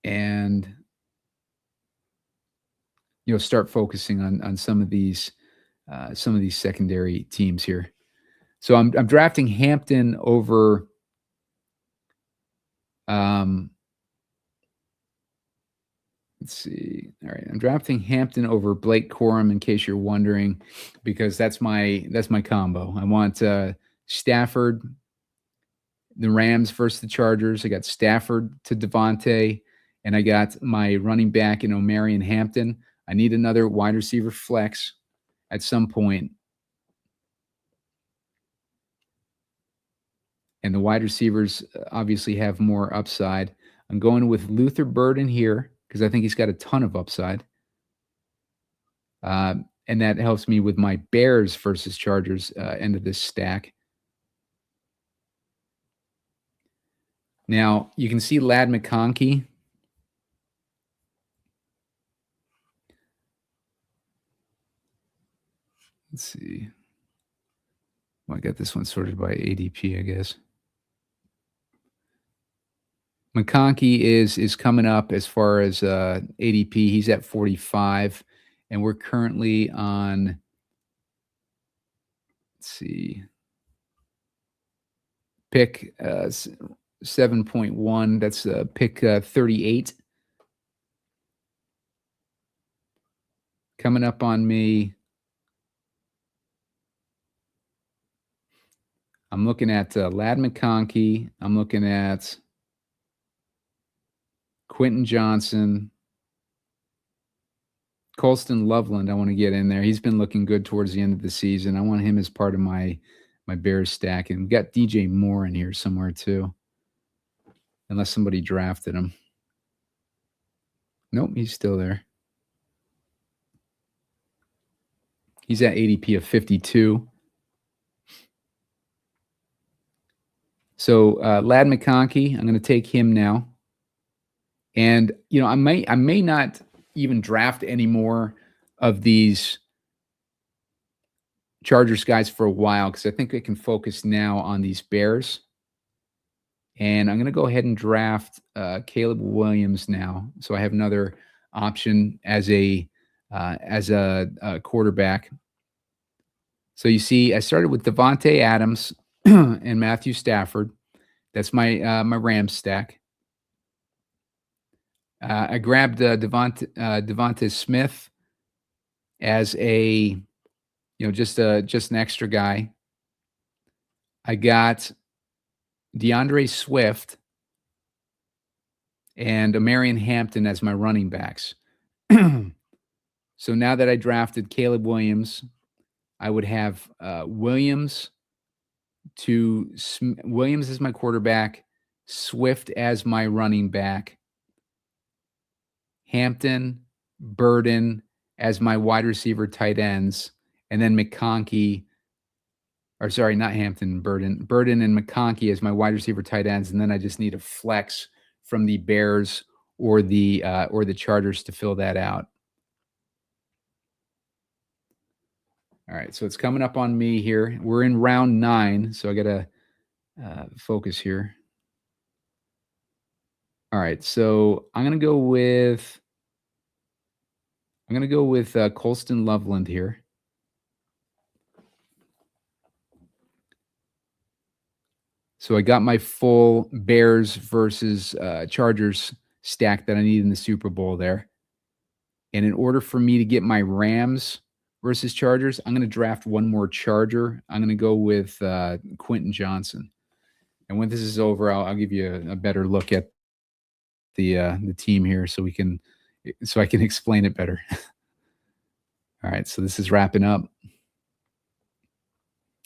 And, start focusing on some of these secondary teams here. So I'm drafting Hampton over let's see. All right, I'm drafting Hampton over Blake Corum in case you're wondering, because that's my combo. I want Stafford, the Rams versus the Chargers. I got Stafford to Devontae, and I got my running back in Omarion Hampton. I need another wide receiver flex at some point. And the wide receivers obviously have more upside. I'm going with Luther Burden here because I think he's got a ton of upside. And that helps me with my Bears versus Chargers end of this stack. Now, you can see Ladd McConkey. Let's see. Well, I got this one sorted by ADP, I guess. McConkey is coming up as far as ADP. He's at 45, and we're currently on, let's see, pick 7.1. That's pick 38. Coming up on me. I'm looking at Ladd McConkey. I'm looking at Quentin Johnson. Colston Loveland, I want to get in there. He's been looking good towards the end of the season. I want him as part of my Bears stack. And we got DJ Moore in here somewhere too. Unless somebody drafted him. Nope, he's still there. He's at ADP of 52. So Ladd McConkey, I'm going to take him now. And, I may not even draft any more of these Chargers guys for a while because I think I can focus now on these Bears. And I'm going to go ahead and draft Caleb Williams now. So I have another option as a quarterback. So you see, I started with Devontae Adams and Matthew Stafford. That's my Rams stack. I grabbed Devonta Smith as a, just an extra guy. I got DeAndre Swift and Omarion Hampton as my running backs. So now that I drafted Caleb Williams, I would have Williams as my quarterback, Swift as my running back, Hampton, Burden as my wide receiver tight ends, and then McConkey, or sorry, not Hampton, Burden and McConkey as my wide receiver tight ends, and then I just need a flex from the Bears or the Chargers to fill that out. All right, so it's coming up on me here. We're in round 9, so I got to focus here. All right, so I'm going to go with Colston Loveland here. So I got my full Bears versus Chargers stack that I need in the Super Bowl there. And in order for me to get my Rams versus Chargers, I'm going to draft one more Charger. I'm going to go with Quentin Johnson. And when this is over, I'll give you a better look at the team here so I can explain it better. All right, so this is wrapping up.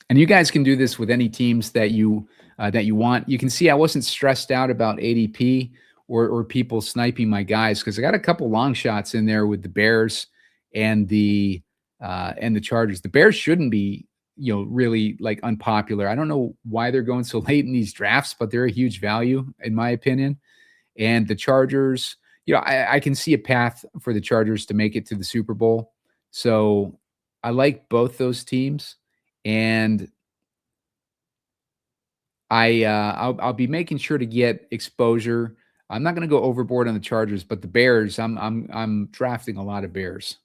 And you guys can do this with any teams that you want. You can see I wasn't stressed out about ADP or people sniping my guys because I got a couple long shots in there with the Bears and the Chargers. The Bears shouldn't be, really like unpopular. I don't know why they're going so late in these drafts, but they're a huge value in my opinion. And the Chargers, I can see a path for the Chargers to make it to the Super Bowl. So I like both those teams. And I'll be making sure to get exposure. I'm not going to go overboard on the Chargers, but the Bears, I'm drafting a lot of Bears.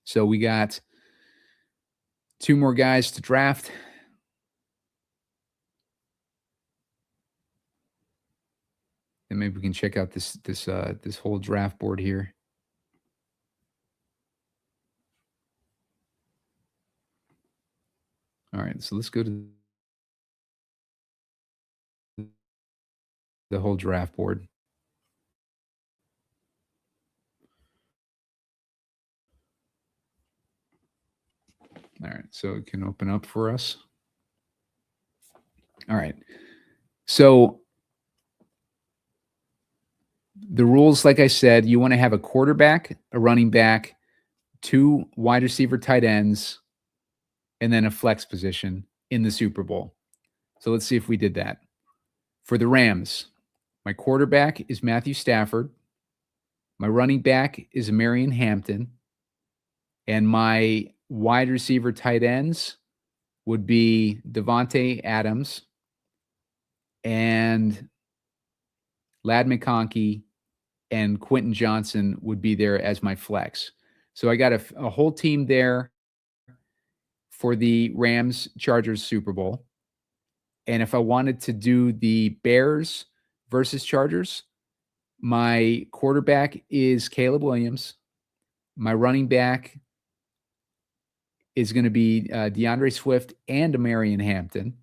So we got 2 more guys to draft. And maybe we can check out this whole draft board here. All right, so let's go to the whole draft board. All right, so it can open up for us. All right. So the rules, like I said, you want to have a quarterback, a running back, 2 wide receiver tight ends, and then a flex position in the Super Bowl. So let's see if we did that. For the Rams, my quarterback is Matthew Stafford. My running back is Marion Hampton. And my wide receiver tight ends would be Devontae Adams and Ladd McConkey, and Quentin Johnson would be there as my flex. So I got a whole team there for the Rams Chargers Super Bowl. And if I wanted to do the Bears versus Chargers, my quarterback is Caleb Williams. My running back is going to be DeAndre Swift and Marion Hampton.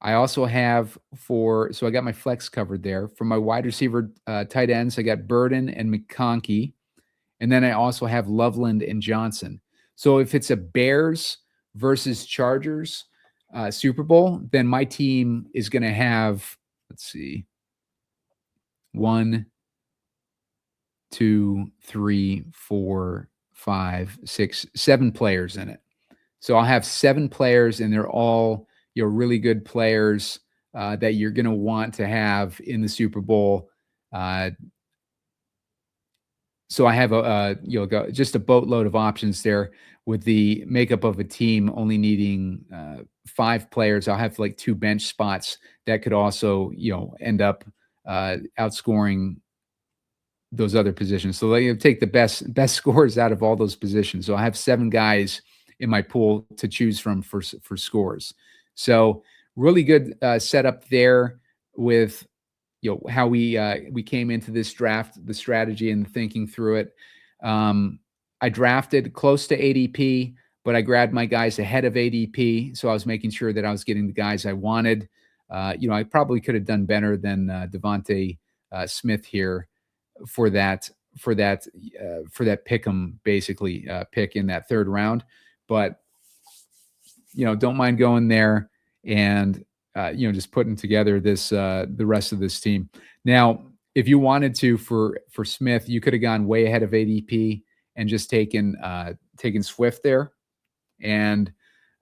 I also have so I got my flex covered there. For my wide receiver tight ends, I got Burden and McConkey. And then I also have Loveland and Johnson. So if it's a Bears versus Chargers Super Bowl, then my team is going to have, let's see, 1, 2, 3, 4, 5, 6, 7 players in it. So I'll have 7 players, and they're all really good players that you're going to want to have in the Super Bowl. So I have just a boatload of options there with the makeup of a team only needing 5 players. I'll have like 2 bench spots that could also end up outscoring those other positions. So they take the best scores out of all those positions. So I have 7 guys in my pool to choose from for scores. So really good setup there with how we came into this draft, the strategy and thinking through it. I drafted close to ADP, but I grabbed my guys ahead of ADP. So I was making sure that I was getting the guys I wanted. I probably could have done better than Devontae Smith here for that pick 'em basically pick in that 3rd round. But don't mind going there and just putting together this the rest of this team. Now, if you wanted to for Smith, you could have gone way ahead of ADP and just taken Swift there, and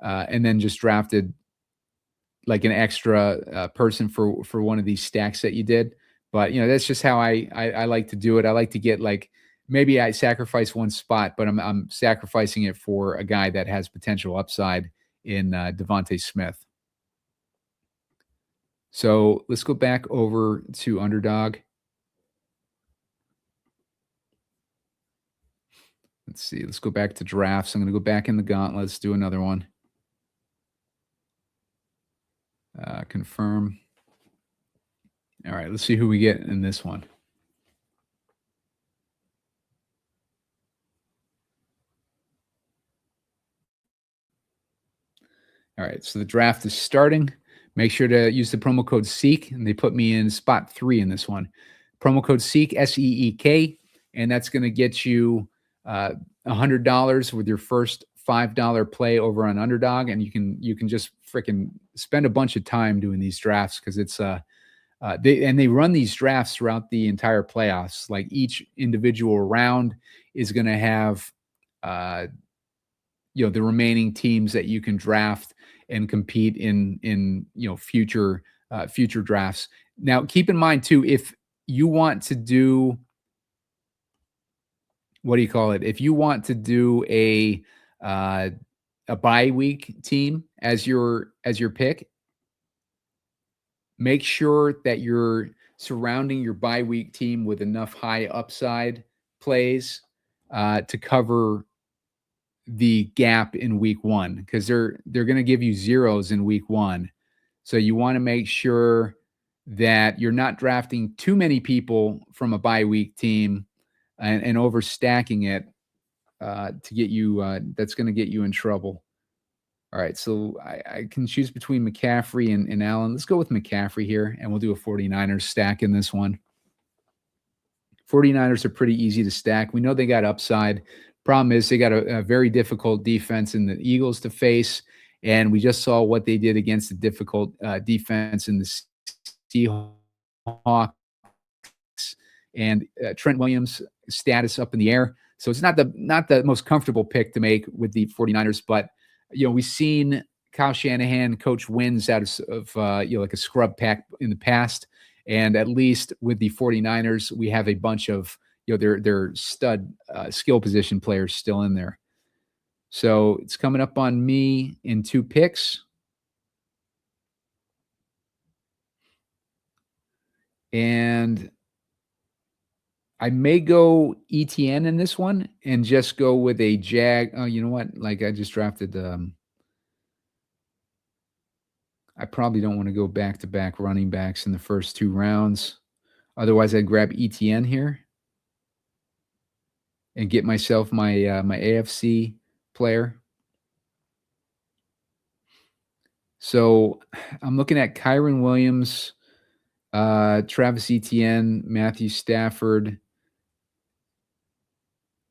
then just drafted like an extra person for one of these stacks that you did. But that's just how I like to do it. I like to get like maybe I sacrifice one spot, but I'm sacrificing it for a guy that has potential upside in Devontae Smith. So let's go back over to Underdog. Let's see. Let's go back to drafts. I'm going to go back in the gauntlet. Let's do another one. Confirm. All right. Let's see who we get in this one. All right. So the draft is starting. Make sure to use the promo code SEEK, and they put me in spot 3 in this one. Promo code SEEK, SEEK, and that's going to get you $100 with your first $5 play over on Underdog, and you can just freaking spend a bunch of time doing these drafts because it's they run these drafts throughout the entire playoffs. Like each individual round is going to have the remaining teams that you can draft and compete in future future drafts. Now, keep in mind too, if you want to do what do you call it? If you want to do a bye week team as your pick, make sure that you're surrounding your bye week team with enough high upside plays to cover the gap in week one, because they're going to give you zeros in week one. So you want to make sure that you're not drafting too many people from a bye week team and overstacking it to get you that's going to get you in trouble. All right, so I can choose between McCaffrey and Allen. Let's go with McCaffrey here, and we'll do a 49ers stack in this one. 49ers are pretty easy to stack. We know they got upside. Problem is they got a very difficult defense in the Eagles to face, and we just saw what they did against the difficult defense in the Seahawks. And Trent Williams' status up in the air. So it's not the most comfortable pick to make with the 49ers, but we've seen Kyle Shanahan coach wins out of like a scrub pack in the past. And at least with the 49ers, we have a bunch of their stud skill position players still in there. So it's coming up on me in 2 picks. And I may go ETN in this one and just go with a Jag. Oh, you know what? Like I just drafted. I probably don't want to go back-to-back running backs in the first 2 rounds. Otherwise, I'd grab ETN here and get myself my my AFC player. So I'm looking at Kyron Williams, Travis Etienne, Matthew Stafford.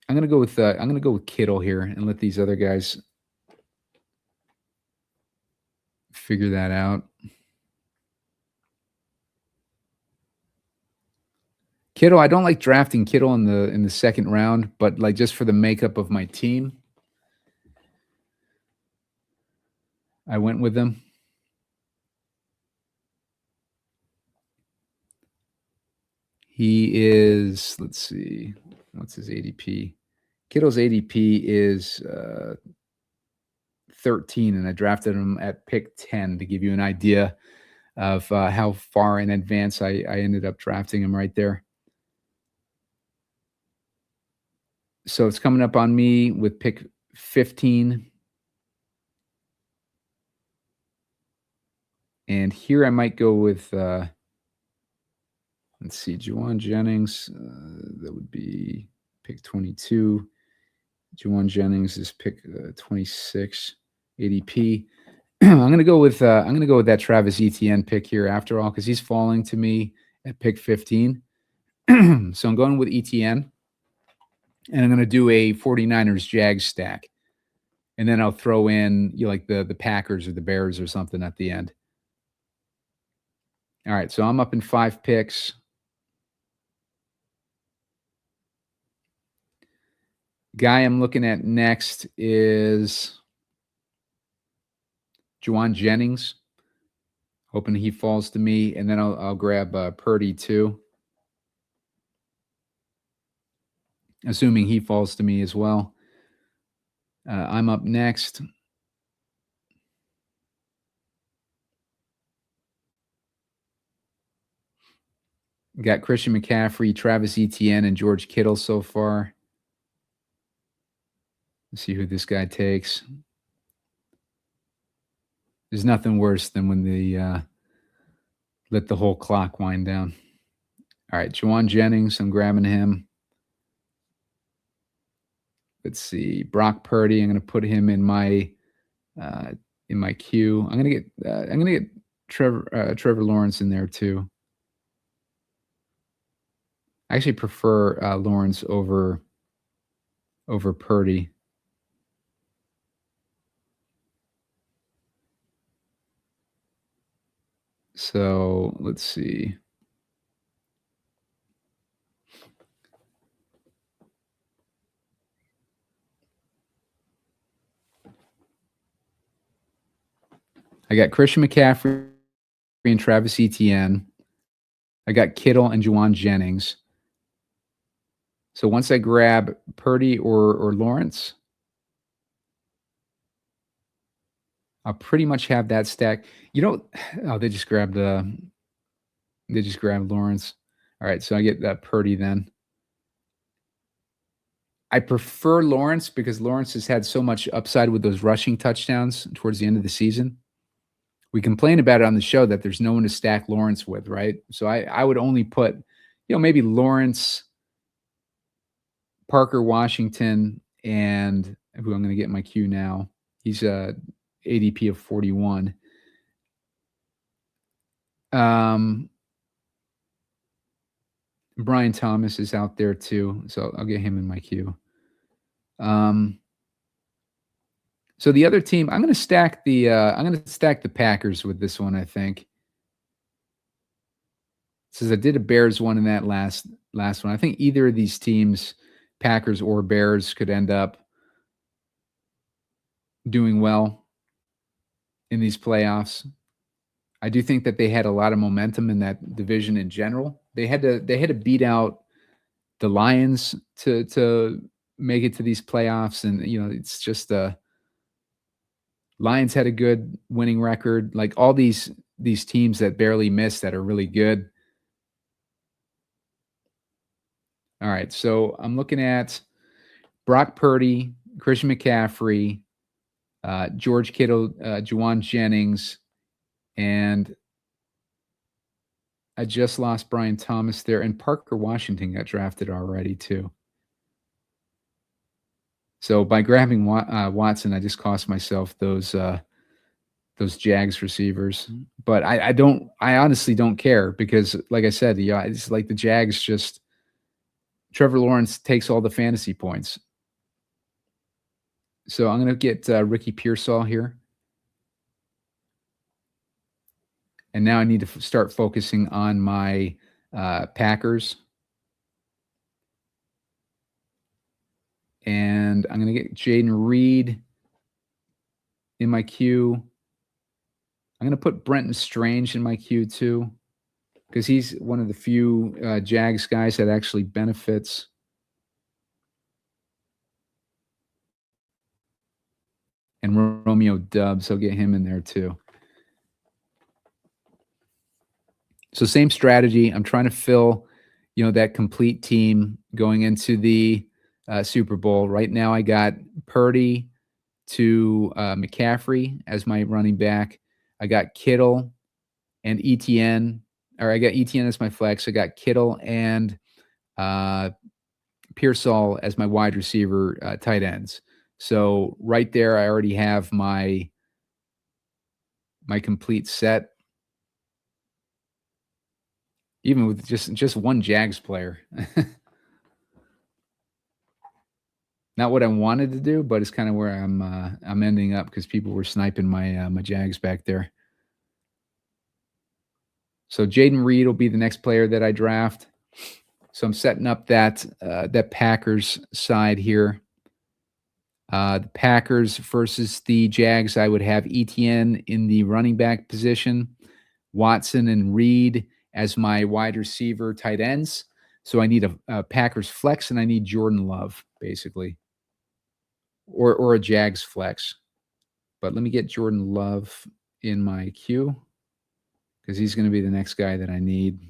I'm gonna go with Kittle here and let these other guys figure that out. Kittle, I don't like drafting Kittle in the second round, but like just for the makeup of my team, I went with them. He is, let's see, what's his ADP? Kittle's ADP is 13, and I drafted him at pick 10 to give you an idea of how far in advance I ended up drafting him right there. So it's coming up on me with pick 15. And here I might go with, let's see, Juwan Jennings. That would be pick 22. Juwan Jennings is pick 26 ADP. I'm gonna go with that Travis Etienne pick here after all, because he's falling to me at pick 15. So I'm going with Etienne, and I'm gonna do a 49ers Jags stack, and then I'll throw in like the Packers or the Bears or something at the end. All right, so I'm up in 5 picks. Guy I'm looking at next is Juwan Jennings. Hoping he falls to me, and then I'll grab Purdy too, assuming he falls to me as well. I'm up next. Got Christian McCaffrey, Travis Etienne, and George Kittle so far. Let's see who this guy takes. There's nothing worse than when they let the whole clock wind down. All right, Juwan Jennings, I'm grabbing him. Let's see, Brock Purdy. I'm going to put him in my queue. I'm going to get Trevor Lawrence in there too. I actually prefer Lawrence over over Purdy. So let's see. I got Christian McCaffrey and Travis Etienne. I got Kittle and Juwan Jennings. So once I grab Purdy or Lawrence, I'll pretty much have that stack. You know, oh, they just grabbed Lawrence. All right, so I get that Purdy then. I prefer Lawrence because Lawrence has had so much upside with those rushing touchdowns towards the end of the season. We complain about it on the show that there's no one to stack Lawrence with, right? So I would only put, maybe Lawrence, Parker Washington, and who I'm going to get in my queue now. He's a ADP of 41. Brian Thomas is out there too, so I'll get him in my queue. So the other team, I'm going to stack the Packers with this one, I think. Since I did a Bears one in that last one, I think either of these teams, Packers or Bears, could end up doing well in these playoffs. I do think that they had a lot of momentum in that division in general. They had to beat out the Lions to make it to these playoffs, and it's just Lions had a good winning record. Like all these teams that barely missed that are really good. All right, so I'm looking at Brock Purdy, Christian McCaffrey, George Kittle, Juwan Jennings, and I just lost Brian Thomas there, and Parker Washington got drafted already too. So by grabbing Watson, I just cost myself those Jags receivers. But I honestly don't care because, like I said, it's like the Jags just Trevor Lawrence takes all the fantasy points. So I'm going to get Ricky Pearsall here. And now I need to start focusing on my Packers. And I'm going to get Jaden Reed in my queue. I'm going to put Brenton Strange in my queue too, because he's one of the few Jags guys that actually benefits. And Romeo Doubs, I'll get him in there too. So same strategy. I'm trying to fill, that complete team going into the Super Bowl. Right now I got Purdy to McCaffrey as my running back. I got Kittle and Etienne, or I got Etienne as my flex. I got Kittle and Pearsall as my wide receiver tight ends. So right there, I already have my complete set. Even with just one Jags player. Not what I wanted to do, but it's kind of where I'm ending up because people were sniping my my Jags back there. So Jaden Reed will be the next player that I draft. So I'm setting up that Packers side here. The Packers versus the Jags, I would have Etienne in the running back position, Watson and Reed as my wide receiver tight ends. So I need a Packers flex and I need Jordan Love, basically. Or a Jags flex. But let me get Jordan Love in my queue because he's going to be the next guy that I need.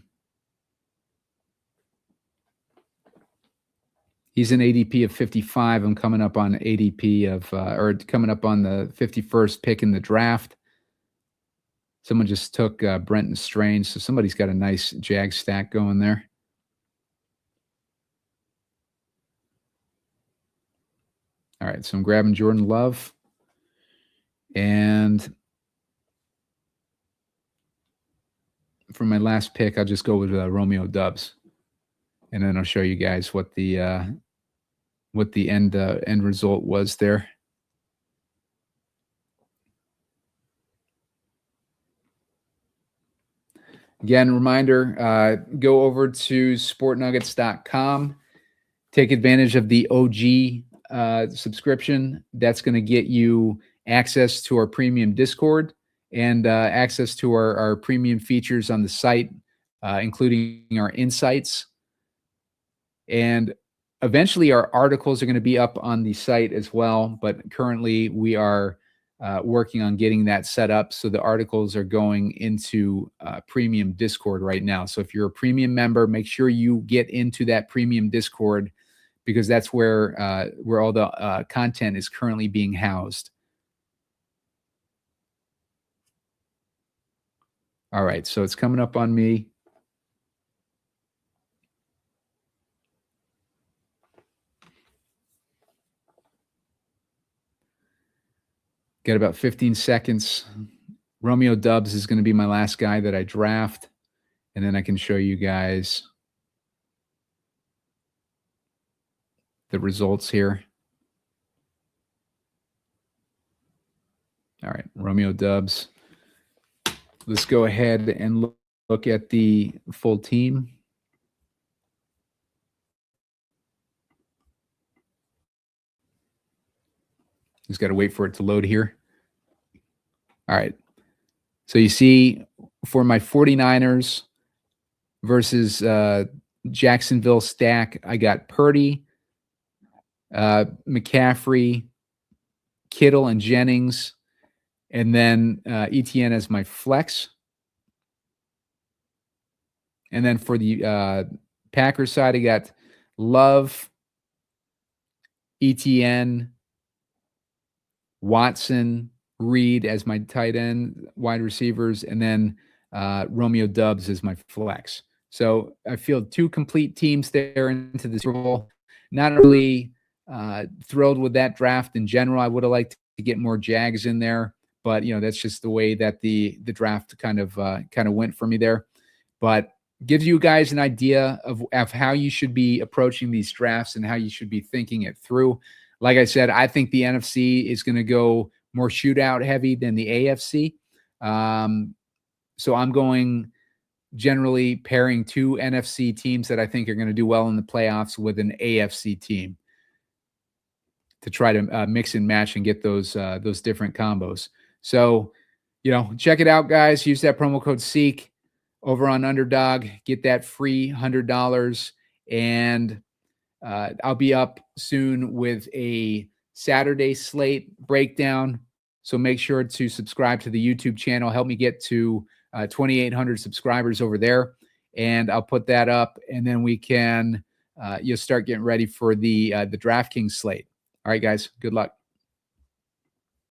He's an ADP of 55. I'm coming up on ADP of, or coming up on the 51st pick in the draft. Someone just took Brenton Strange, so somebody's got a nice Jag stack going there. All right, so I'm grabbing Jordan Love. And for my last pick, I'll just go with Romeo Doubs. And then I'll show you guys what the what the end result was there. Again, reminder, go over to sportnuggets.com. Take advantage of the OG subscription. That's going to get you access to our premium Discord and access to our premium features on the site, including our insights. And eventually our articles are going to be up on the site as well. But currently we are working on getting that set up. So the articles are going into premium Discord right now. So if you're a premium member, make sure you get into that premium Discord, because that's where all the content is currently being housed. All right, so it's coming up on me. Got about 15 seconds. Romeo Dubs is going to be my last guy that I draft, and then I can show you guys the results here. All right, Romeo Dubs. Let's go ahead and look at the full team. Just got to wait for it to load here. All right. So you see for my 49ers versus Jacksonville stack, I got Purdy, McCaffrey, Kittle, and Jennings, and then ETN as my flex. And then for the Packers side, I got Love, ETN, Watson, Reed as my tight end, wide receivers, and then Romeo Dubs as my flex. So I feel two complete teams there into the Super Bowl. Not really thrilled with that draft in general. I would have liked to get more Jags in there, but that's just the way that the draft kind of went for me there. But gives you guys an idea of how you should be approaching these drafts and how you should be thinking it through. Like I said, I think the NFC is going to go more shootout heavy than the AFC. So I'm going generally pairing two NFC teams that I think are going to do well in the playoffs with an AFC team to try to mix and match and get those different combos. So, check it out, guys. Use that promo code SEEK over on Underdog. Get that free $100. And I'll be up soon with a Saturday slate breakdown. So make sure to subscribe to the YouTube channel. Help me get to 2,800 subscribers over there. And I'll put that up, and then we can you'll start getting ready for the DraftKings slate. All right, guys, good luck.